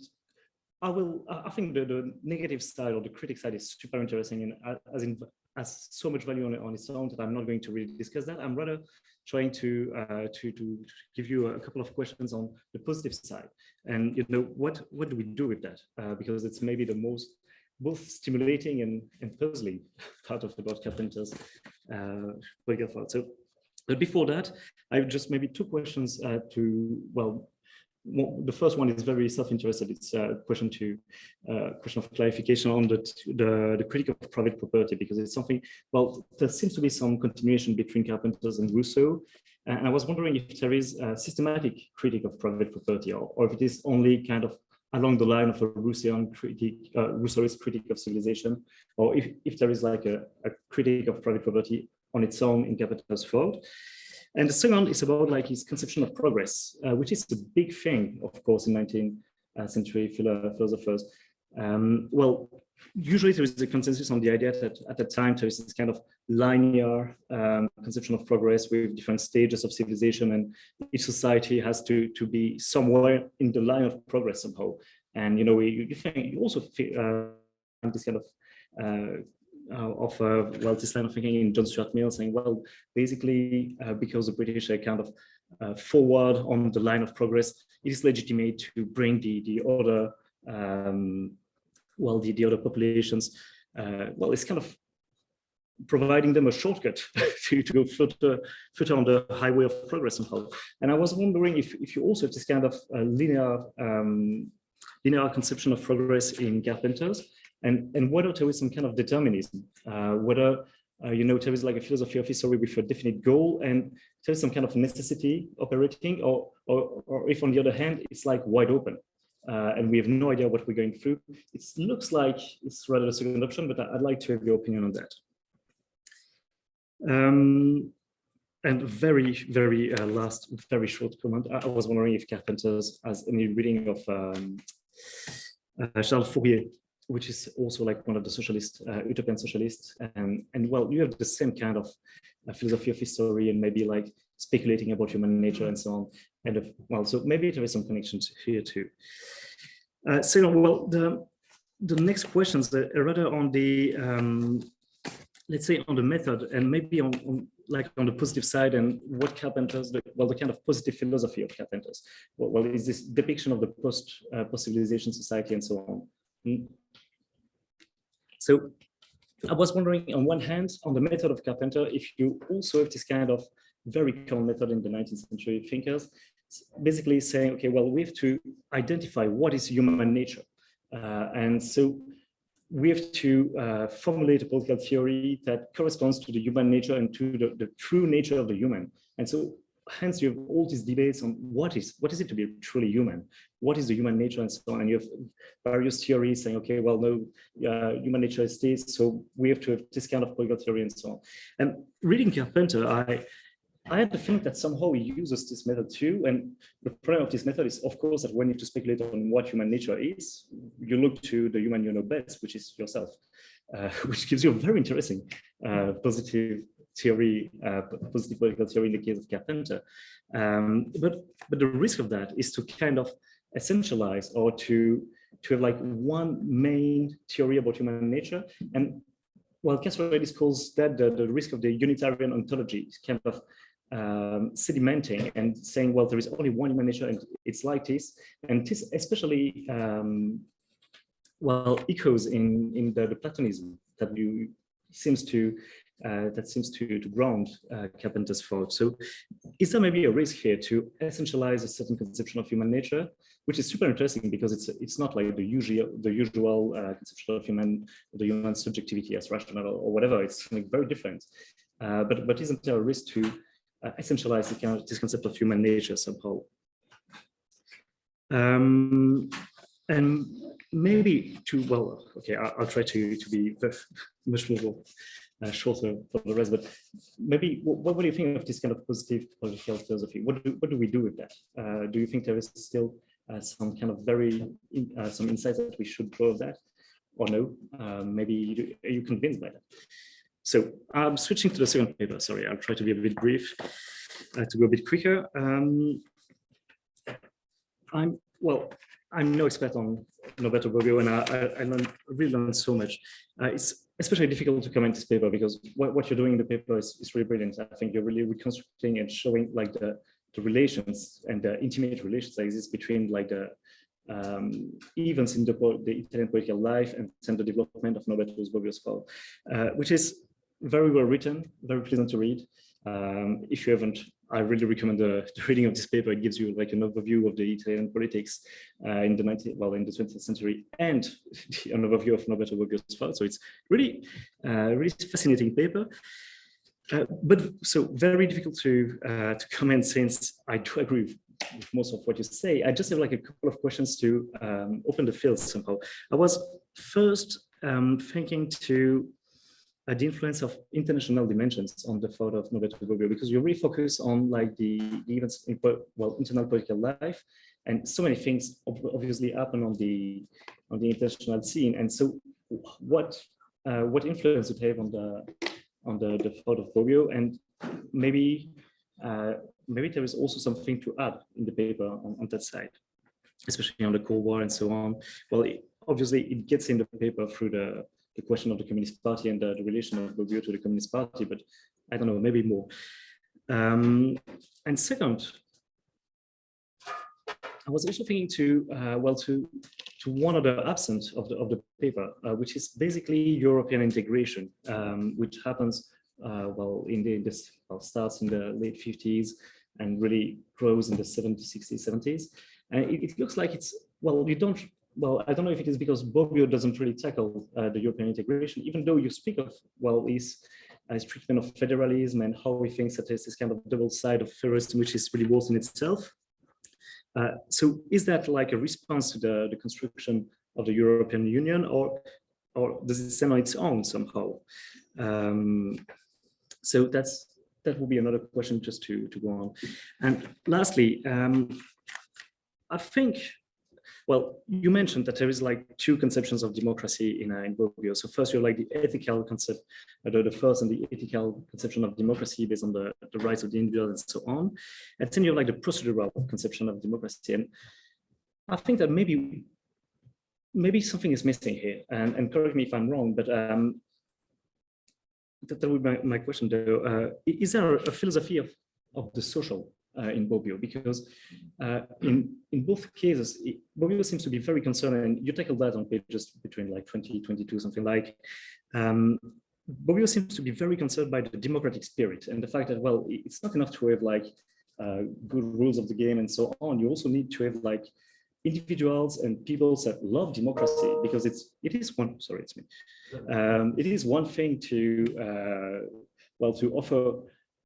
I think the negative side or the critic side is super interesting and has so much value on its own that I'm not going to really discuss that. I'm rather trying to give you a couple of questions on the positive side. And, you know, what do we do with that? Because it's maybe the most both stimulating and puzzling part of about Carpenter's political thought. So, but before that, I have just maybe 2 questions the first one is very self-interested. It's a question of clarification on the critique of private property, because it's something, well, there seems to be some continuation between Carpenter's and Rousseau. And I was wondering if there is a systematic critique of private property, or if it is only kind of along the line of a Rousseauist critique of civilization, or if there is like a critique of private property on its own in Carpenter's thought. And the second is about like his conception of progress, which is a big thing, of course, in 19th century philosophers. Well, usually there is a consensus on the idea that at that time there is this kind of linear conception of progress with different stages of civilization, and each society has to be somewhere in the line of progress somehow. And you know, you also this kind of well, this line of thinking in John Stuart Mill, saying, well, basically, because the British are kind of forward on the line of progress, it is legitimate to bring the other, well, the other populations. Well, it's kind of providing them a shortcut to go further on the highway of progress somehow. And I was wondering if you also have this kind of linear conception of progress in Carpenter's, and whether there is some kind of determinism, whether you know, there is like a philosophy of history with a definite goal, and there is some kind of necessity operating, or if on the other hand, it's like wide open. And we have no idea what we're going through. It looks like it's rather the second option, but I'd like to have your opinion on that. And very last, very short comment. I was wondering if Carpenter has any reading of Charles Fourier, which is also like one of the socialist, utopian socialists. And well, you have the same kind of philosophy of history and maybe like speculating about human nature and so on. And well, so maybe there is some connections here too. So well, the next questions are rather on the let's say on the method, and maybe on like on the positive side, and what Carpenter's, well, the kind of positive philosophy of Carpenter's. Well, is this depiction of the post-civilization society and so on. So I was wondering, on one hand, on the method of Carpenter, if you also have this kind of very common method in the 19th century thinkers, basically saying, okay, well, we have to identify what is human nature. And so we have to formulate a political theory that corresponds to the human nature and to the true nature of the human. And so hence you have all these debates on what is it to be truly human? What is the human nature and so on? And you have various theories saying, okay, well, no, human nature is this, so we have to have this kind of political theory and so on. And reading Carpenter, I had the feeling that somehow he uses this method too. And the problem of this method is, of course, that when you have to speculate on what human nature is, you look to the human you know best, which is yourself, which gives you a very interesting positive theory, positive political theory in the case of Carpenter. But the risk of that is to kind of essentialize, or to have like one main theory about human nature. And well, Castoriadis calls that the risk of the Unitarian ontology, is kind of sedimenting and saying, well, there is only one human nature and it's like this. And this especially, well, echoes in the Platonism that seems to ground Carpenter's thought. So is there maybe a risk here to essentialize a certain conception of human nature, which is super interesting because it's not like the usual conception of the human subjectivity as rational or whatever. It's something very different. But isn't there a risk to essentialize this concept of human nature somehow? And maybe well, okay, I'll try to be much more shorter for the rest, but maybe what do you think of this kind of positive political philosophy? What do we do with that? Do you think there is still some kind of some insights that we should draw of that, or no? Maybe are you convinced by that? So I'm switching to the second paper. Sorry, I'll try to be a bit brief, to go a bit quicker. I'm no expert on Norberto Bobbio, and I really learned so much. It's especially difficult to comment this paper because what you're doing in the paper is really brilliant. I think you're really reconstructing and showing like the relations and the intimate relations that exist between like the events in the Italian political life and the development of Norberto Bobbio's thought, which is very well written, very pleasant to read. If you haven't, I really recommend the reading of this paper. It gives you like an overview of the Italian politics in the 20th century, and an overview of Norberto Bobbio's thought. So it's really, really fascinating paper. But so very difficult to comment, since I do agree with most of what you say. I just have like a couple of questions to open the field somehow. I was first thinking to the influence of international dimensions on the thought of Norberto Bobbio, because you really focus on like the events in internal political life, and so many things obviously happen on the international scene. And so, what influence would have on the thought of Bobbio, and maybe there is also something to add in the paper on that side, especially on the Cold War and so on. Well, obviously it gets in the paper through the question of the Communist Party and the relation of Bobbio to the Communist Party, but I don't know, maybe more. And second, I was also thinking to one other absence of the paper, which is basically European integration, which happens starts in the late 50s and really grows in the 70s, 60s, 70s. And it looks like it's, I don't know if it is because Bobbio doesn't really tackle the European integration, even though you speak of, his treatment of federalism and how he thinks that there's this kind of double side of federalism, which is really worse in itself. So is that like a response to the construction of the European Union, or does it stand on its own somehow? So that will be another question just to go on. And lastly, I think, you mentioned that there is like two conceptions of democracy in Bobbio. So first, you're like the ethical concept, the first and the ethical conception of democracy based on the rights of the individual and so on. And then you have like the procedural conception of democracy. And I think that maybe something is missing here. And correct me if I'm wrong, but that would be my question though. Is there a philosophy of the social in Bobbio? Because in both cases, Bobbio seems to be very concerned, and you tackle that on pages between like 20, 22, something like. Bobbio seems to be very concerned by the democratic spirit and the fact that, it's not enough to have like good rules of the game and so on. You also need to have like individuals and people that love democracy, because it is one thing to offer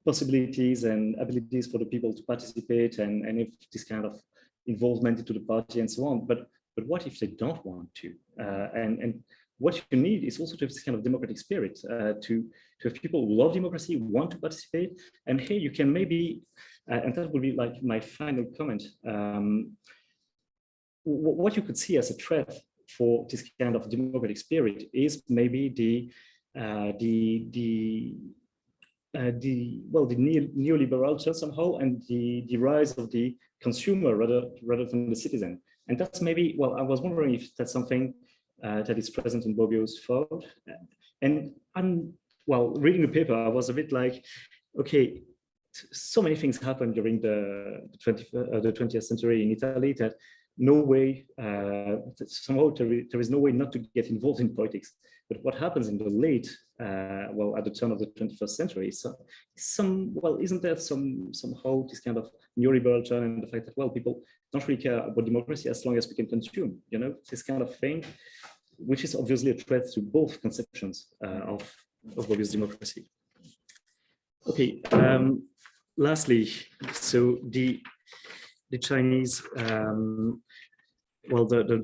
possibilities and abilities for the people to participate and if this kind of involvement into the party and so on. But what if they don't want to? And what you need is also to have this kind of democratic spirit, to have people who love democracy, want to participate. And here you can maybe, and that would be like my final comment, what you could see as a threat for this kind of democratic spirit is maybe the neoliberal somehow, and the rise of the consumer rather than the citizen. And that's maybe, I was wondering if that's something that is present in Bobbio's thought. And reading the paper, I was a bit like, okay, so many things happened during the 20th century in Italy that no way, somehow there is no way not to get involved in politics. But what happens in the late, at the turn of the 21st century, isn't there somehow this kind of neoliberal turn, and the fact that, people don't really care about democracy as long as we can consume, this kind of thing, which is obviously a threat to both conceptions of Bobbio's democracy. Okay, lastly, so the Chinese, the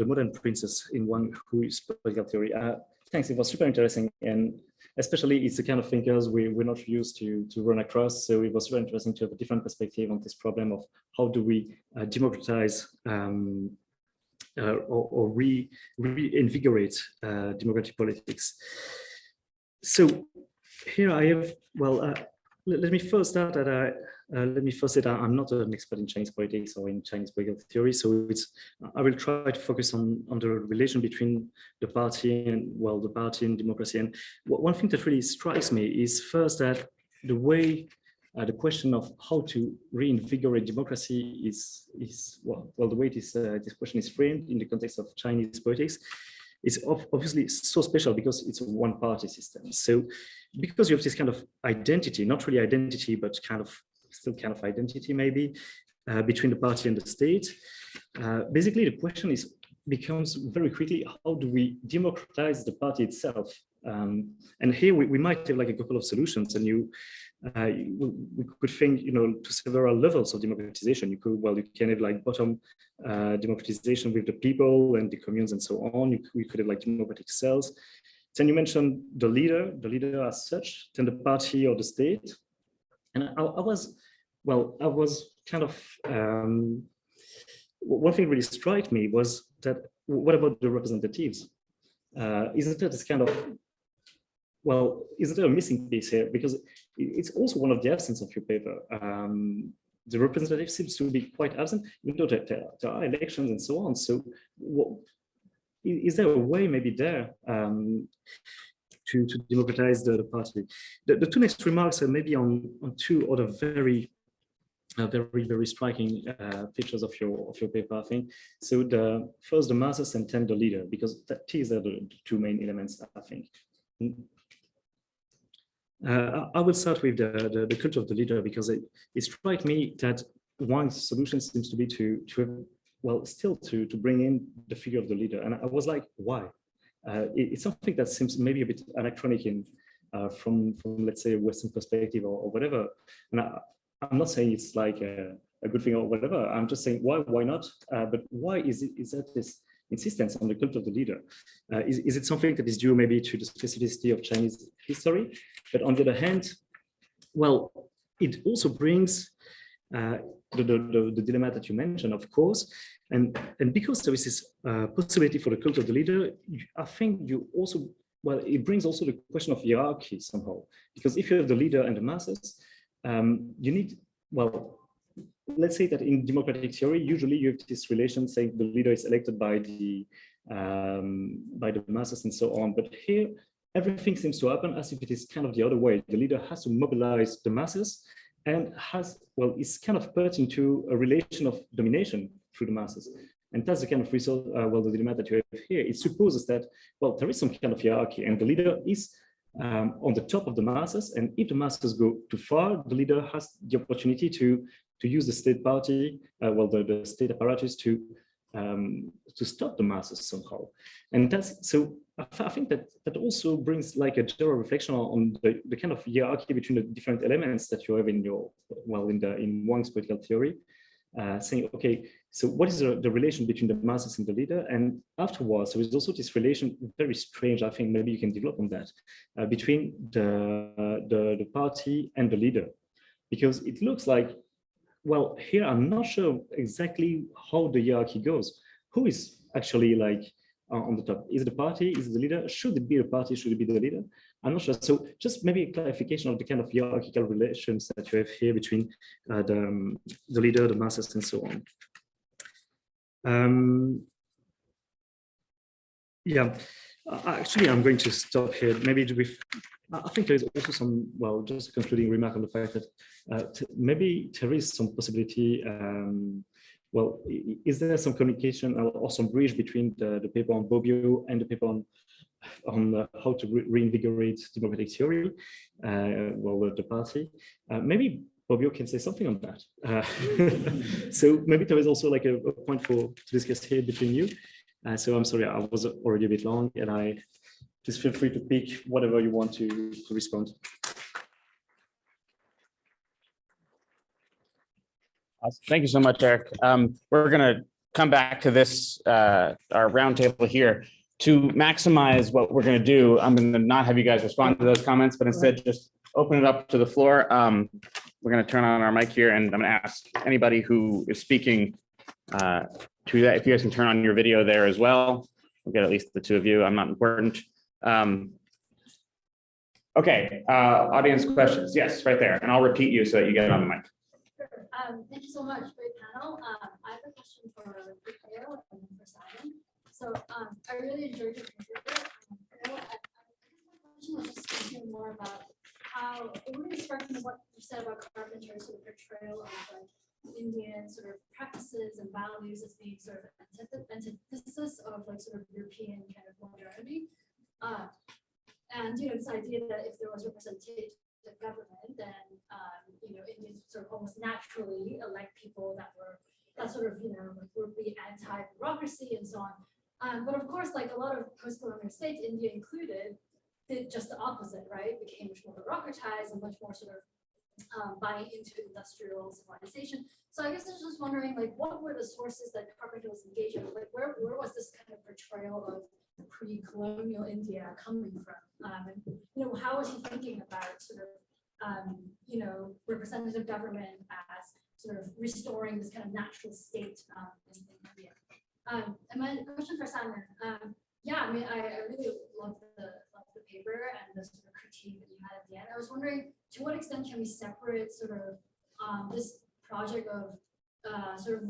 modern princess in Wang, who is political theory. Thanks, it was super interesting, and especially it's the kind of thinkers we're not used to run across. So it was super interesting to have a different perspective on this problem of how do we democratize or reinvigorate democratic politics. So here I have, let me first start at say that I'm not an expert in Chinese politics or in Chinese political theory, so I will try to focus on the relation between the party and the party and democracy. And one thing that really strikes me is first that the way the question of how to reinvigorate democracy is the way this question is framed in the context of Chinese politics is obviously so special because it's a one-party system. So because you have this kind of identity, not really identity, but still kind of identity maybe, between the party and the state, basically the question becomes very quickly, how do we democratize the party itself? And here we might have like a couple of solutions, and we could think, to several levels of democratization. You can have like bottom democratization with the people and the communes and so on. We could have like democratic cells. Then you mentioned the leader as such, then the party or the state. And I was kind of, one thing really struck me was that, what about the representatives? Isn't there this kind of, isn't there a missing piece here? Because it's also one of the essence of your paper. The representative seems to be quite absent, even though there are elections and so on. So is there a way maybe there to democratize the party? The two next remarks are maybe on two other very striking features of your paper, I think. So first the masses and then the leader, because these are the two main elements, I think. I will start with the culture of the leader, because it strikes me that Wang's solution seems to be to bring in the figure of the leader. And I was like, why? It's something that seems maybe a bit anachronic from let's say a Western perspective or whatever. And I'm not saying it's like a good thing or whatever. I'm just saying why not? But why is that this insistence on the cult of the leader? Is it something that is due maybe to the specificity of Chinese history? But on the other hand, well, it also brings the dilemma that you mentioned, of course, and because there is this possibility for the cult of the leader, I think you also, well, it brings also the question of hierarchy somehow, because if you have the leader and the masses, you need, well, let's say that in democratic theory, usually you have this relation saying the leader is elected by the masses and so on. But here, everything seems to happen as if it is kind of the other way. The leader has to mobilize the masses and is kind of put into a relation of domination through the masses. And that's the kind of result, the dilemma that you have here. It supposes that, well, there is some kind of hierarchy and the leader is on the top of the masses. And if the masses go too far, the leader has the opportunity to use the state party, the state apparatus to stop the masses somehow. And that's, so I think that also brings like a general reflection on the kind of hierarchy between the different elements that you have in your, in Wang's political theory, saying, okay, so what is the relation between the masses and the leader? And afterwards, there is also this relation, very strange, I think maybe you can develop on that, between the party and the leader. Because it looks like, well, here I'm not sure exactly how the hierarchy goes. Who is actually like on the top? Is it the party? Is it the leader? Should it be the party? Should it be the leader? I'm not sure. So just maybe a clarification of the kind of hierarchical relations that you have here between the leader, the masses, and so on. Yeah, actually, I'm going to stop here. Maybe I think there is also some, well, just a concluding remark on the fact that maybe there is some possibility, is there some communication or some bridge between the paper on Bobbio and the paper on how to reinvigorate democratic theory, the party? Maybe Bobbio can say something on that. So maybe there is also like a point to discuss here between you. So I'm sorry, I was already a bit long, and just feel free to pick whatever you want to respond. Awesome. Thank you so much, Eric. We're going to come back to this, our roundtable here. To maximize what we're going to do, I'm going to not have you guys respond to those comments, but instead just open it up to the floor. We're going to turn on our mic here, and I'm going to ask anybody who is speaking to that, if you guys can turn on your video there as well. We'll get at least the two of you. I'm not important. Okay, audience questions. Yes, right there. And I'll repeat you so that you get on the mic. Sure. Thank you so much for your panel. I have a question for Theo and for Simon. So I really enjoyed your paper. I guess my question was just thinking more about how it really struck me what you said about Carpenter's sort of portrayal of like Indian sort of practices and values as being sort of antithesis of like sort of European kind of modernity. And this idea that if there was representative government, then Indians sort of almost naturally elect people that sort of would be anti-bureaucracy and so on. But of course, like a lot of post-colonial states, India included, did just the opposite, right? Became much more bureaucratized and much more sort of buying into industrial civilization. So I guess I was just wondering, like, what were the sources that Carpenter was engaged in? Like, where was this kind of portrayal of pre-colonial India coming from? And how was he thinking about sort of, representative government as sort of restoring this kind of natural state in India? And my question for Simon, I really loved the paper and the sort of critique that you had at the end. I was wondering, to what extent can we separate sort of this project of sort of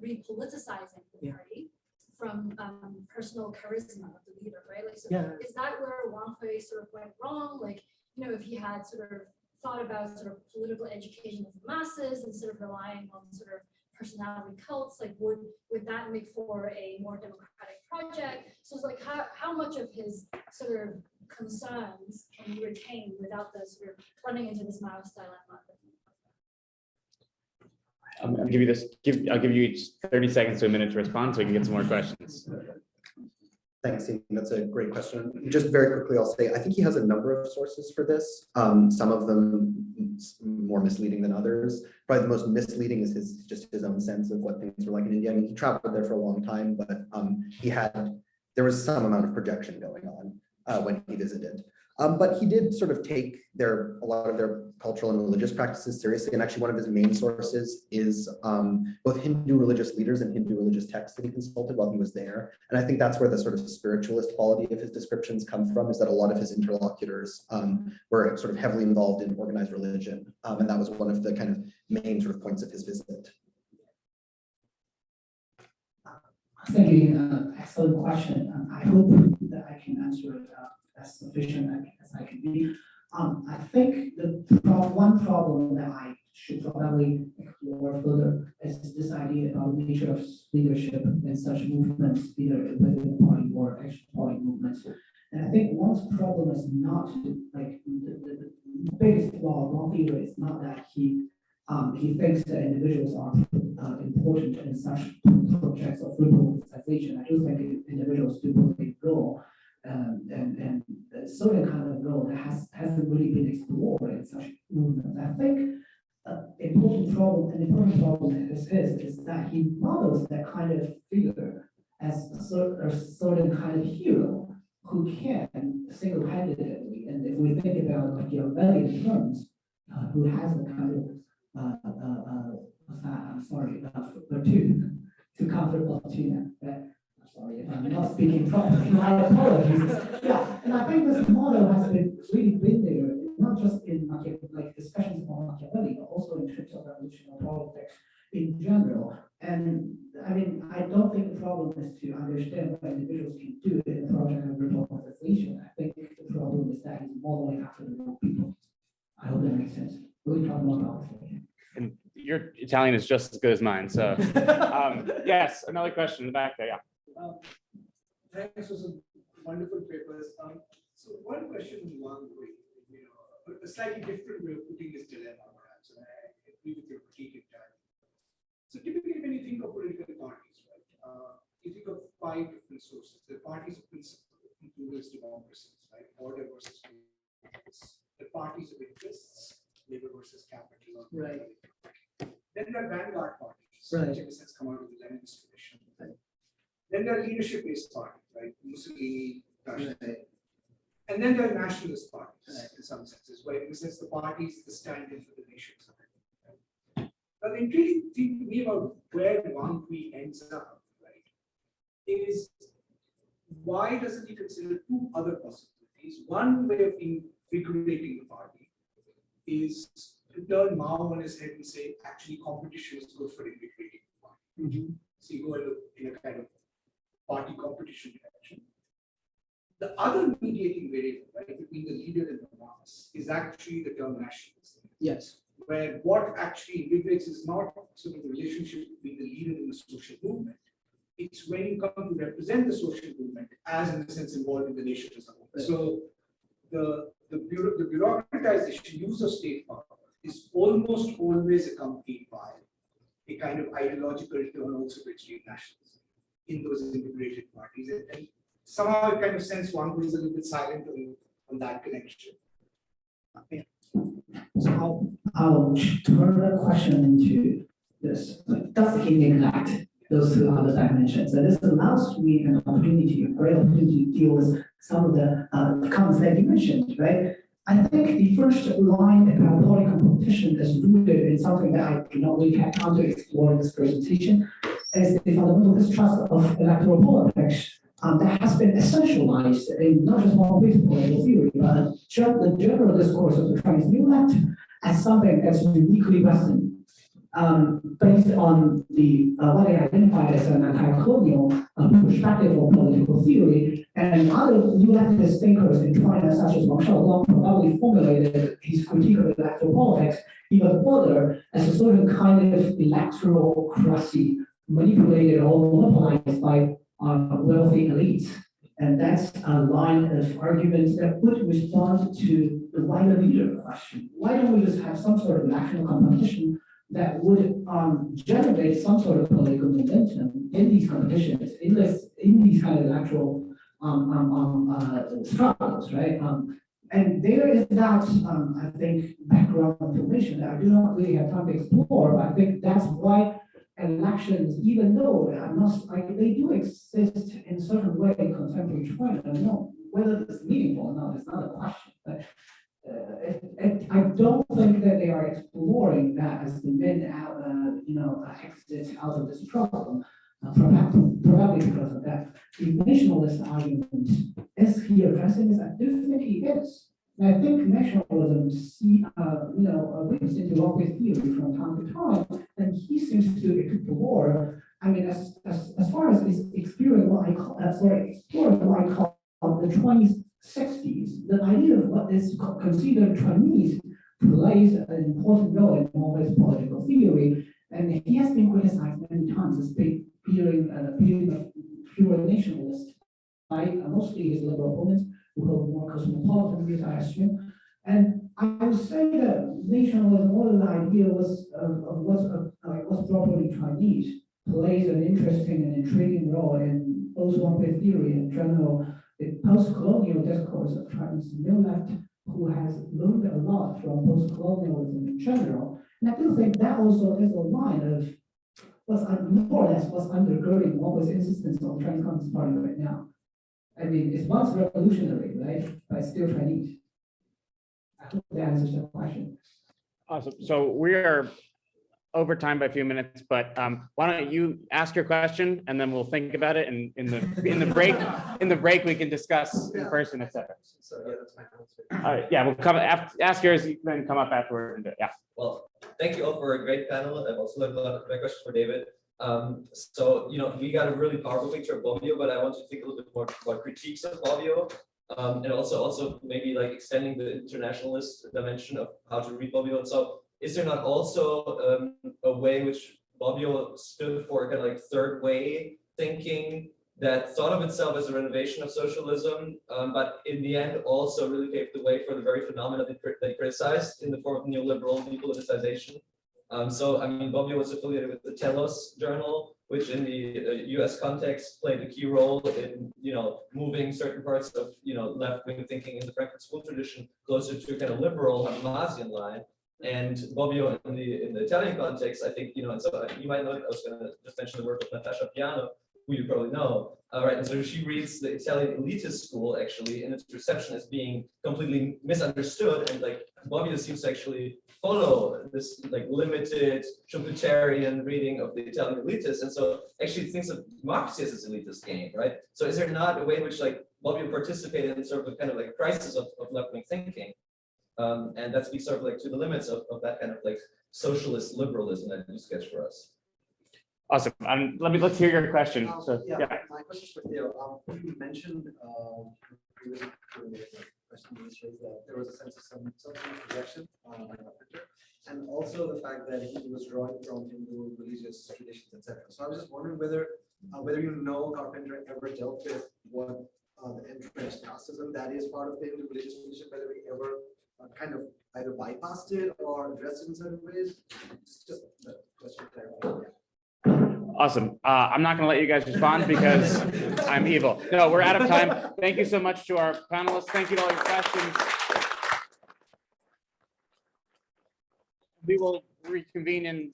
repoliticizing the party from on personal charisma of the leader, right? Like, so Yeah. is that where Wang sort of went wrong? Like, you know, if he had sort of thought about sort of political education of the masses instead of relying on sort of personality cults, like would that make for a more democratic project? So it's like how much of his sort of concerns can you retain without the sort of running into this Maoist dilemma? I'll give you this. I'll give you each 30 seconds to a minute to respond, so we can get some more questions. Thanks, Steve. That's a great question. Just very quickly, I'll say, I think he has a number of sources for this. Some of them more misleading than others. Probably the most misleading is his own sense of what things were like in India. I mean, he traveled there for a long time, but there was some amount of projection going on when he visited. But he did sort of take a lot of their cultural and religious practices seriously. And actually one of his main sources is both Hindu religious leaders and Hindu religious texts that he consulted while he was there. And I think that's where the sort of spiritualist quality of his descriptions come from, is that a lot of his interlocutors were sort of heavily involved in organized religion. And that was one of the kind of main sort of points of his visit. Thank you. Excellent question. I hope that I can answer it as sufficient as I can be. I think one problem that I should probably explore further is this idea about the nature of leadership in such movements, either within the party or extra-party movements. And I think one problem is not like the biggest flaw of Wang theory is not that he thinks that individuals are important in such projects of liberalization. I do think individuals do play a role, and a certain kind of role that hasn't really been explored in such movements. I think an important problem that this is that he models that kind of figure as a certain kind of hero who can single-handedly, and if we think about Machiavellian terms, who has a kind of to counter Fortuna. I'm sorry if I'm not speaking properly. My apologies. Yeah, and I think this model has really been there, not just in like discussions on Machiavelli, but also in terms of revolutionary politics in general. And I mean, I don't think the problem is to understand what individuals can do in the project of republicization. I think the problem is that he's modeling after the wrong people. I hope that makes sense. We'll talk more about this later. And your Italian is just as good as mine. So yes, another question in the back there. Yeah. Thanks for some wonderful papers. So one question in one way, a slightly different way of putting this dilemma, perhaps, and I agree with your critique entirely. So typically when you think of political parties, right, you think of 5 different sources. The parties of principle, pluralist democracies, right? Order versus pluralist. The parties of interests, labor versus capital. Right. Then there are vanguard parties, Right. which in a sense come out of the Leninist tradition. Right. Then there are leadership-based parties, right? Mussolini, Russia. Right. And then there are nationalist parties, in some senses, where in a sense the parties that stand in for the nation. Right? Now, the intriguing thing to me about where Wang ends up, right, is why doesn't he consider 2 other possibilities? One way of invigorating the party is to turn Mao on his head and say, actually, competition is good for invigorating the party. So you go in a kind of party competition direction. The other mediating variable, right, between the leader and the mass is actually the term nationalism. Yes. Where what actually invigorates is not sort of the relationship between the leader and the social movement. It's when you come to represent the social movement as, in a sense, involved in the nation as a whole. Right. So the bureaucratization, use of state power is almost always accompanied by a kind of ideological turn also to extreme nationalism in those integrated parties. And somehow I kind of sense Wang is a little bit silent on that connection. Yeah. So I'll turn the question into this. Does he neglect those 2 other dimensions? And this allows me an opportunity, a great opportunity to deal with some of the comments that you mentioned, right? I think the first line about political competition is rooted in something that I do not really have time to explore in this presentation, is the fundamental distrust of electoral politics that has been essentialized in not just one political theory, but the general discourse of the Chinese New Left as something that's uniquely Western. based on the what they identified as an anti-colonial perspective of political theory, and other new leftist thinkers in China, such as Wang Shaoguang, probably formulated his critique of electoral politics even further as a certain kind of electorocracy manipulated or monopolized by wealthy elites. And that's a line of arguments that would respond to the wider leader question. Why don't we just have some sort of national competition that would generate some sort of political momentum in these competitions, in these kind of electoral struggles, right? And there is that, I think, background information that I do not really have time to explore, but I think that's why elections, even though they do exist in certain way in contemporary China, I don't know whether it's meaningful or not, it's not a question. But I don't think that they are exploring that as the main exit out of this problem. Probably because of that. The nationalist argument, is he addressing this? I do think he is. And I think nationalism brings into Locke's theory from time to time, and he seems to explore. I mean, as far as exploring what I call the 1960s, the idea of what is considered Chinese plays an important role in Locke's political theory, and he has been criticized many times as being a pure nationalist by mostly his liberal opponents, who hold more cosmopolitan views, I assume. And I would say that nationalism, more than the idea was what's properly Chinese, plays an interesting and intriguing role in both Locke theory and general the post-colonial discourse of Chinese New Left, who has learned a lot from post-colonialism in general. And I do think that also is a line of what's more or less what's undergirding Locke's insistence on the Chinese Communist Party right now. I mean, it's once revolutionary, right? But it's still Chinese. I hope that answers the question. Awesome. So we are over time by a few minutes, but why don't you ask your question and then we'll think about it, and in the break we can discuss in person, etc. So yeah, that's fine. All right. Yeah, we'll come ask yours, then come up afterward and do it. Yeah. Well, thank you all for a great panel. I've also learned a lot of my questions for David. So, we got a really powerful picture of Bobbio, but I want to think a little bit more about critiques of Bobbio, and also maybe like extending the internationalist dimension of how to read Bobbio. And so, is there not also a way in which Bobbio stood for kind of like third way thinking that thought of itself as a renovation of socialism, but in the end also really paved the way for the very phenomena that he criticized in the form of neoliberal depoliticization? So, I mean, Bobbio was affiliated with the Telos journal, which in the US context played a key role in, moving certain parts of, left-wing thinking in the Frankfurt School tradition closer to a kind of liberal Habermasian line. And Bobbio in the Italian context, I think, and so you might know, I was going to just mention the work of Natasha Piano, who you probably know, right? And so she reads the Italian elitist school actually, and its reception as being completely misunderstood. And like Bobbio seems to actually follow this like limited Schumpeterian reading of the Italian elitists, and so actually thinks of democracy as its elitist game, right? So is there not a way in which like Bobbio participated in sort of a kind of like crisis of left-wing thinking? And that speaks sort of like to the limits of that kind of like socialist liberalism that you sketch for us. Awesome. Let's hear your question. So, yeah, my question is for Theo. You mentioned previously the question was raised that there was a sense of some projection by Carpenter, and also the fact that he was drawing from Hindu religious traditions, etc. So I was just wondering whether Carpenter ever dealt with what the entrenched casteism that is part of the Hindu religious tradition, whether he ever kind of either bypassed it or addressed it in certain ways. Just the question clarified. Yeah. Awesome. I'm not going to let you guys respond because I'm evil. No, we're out of time. Thank you so much to our panelists. Thank you to all your questions. We will reconvene in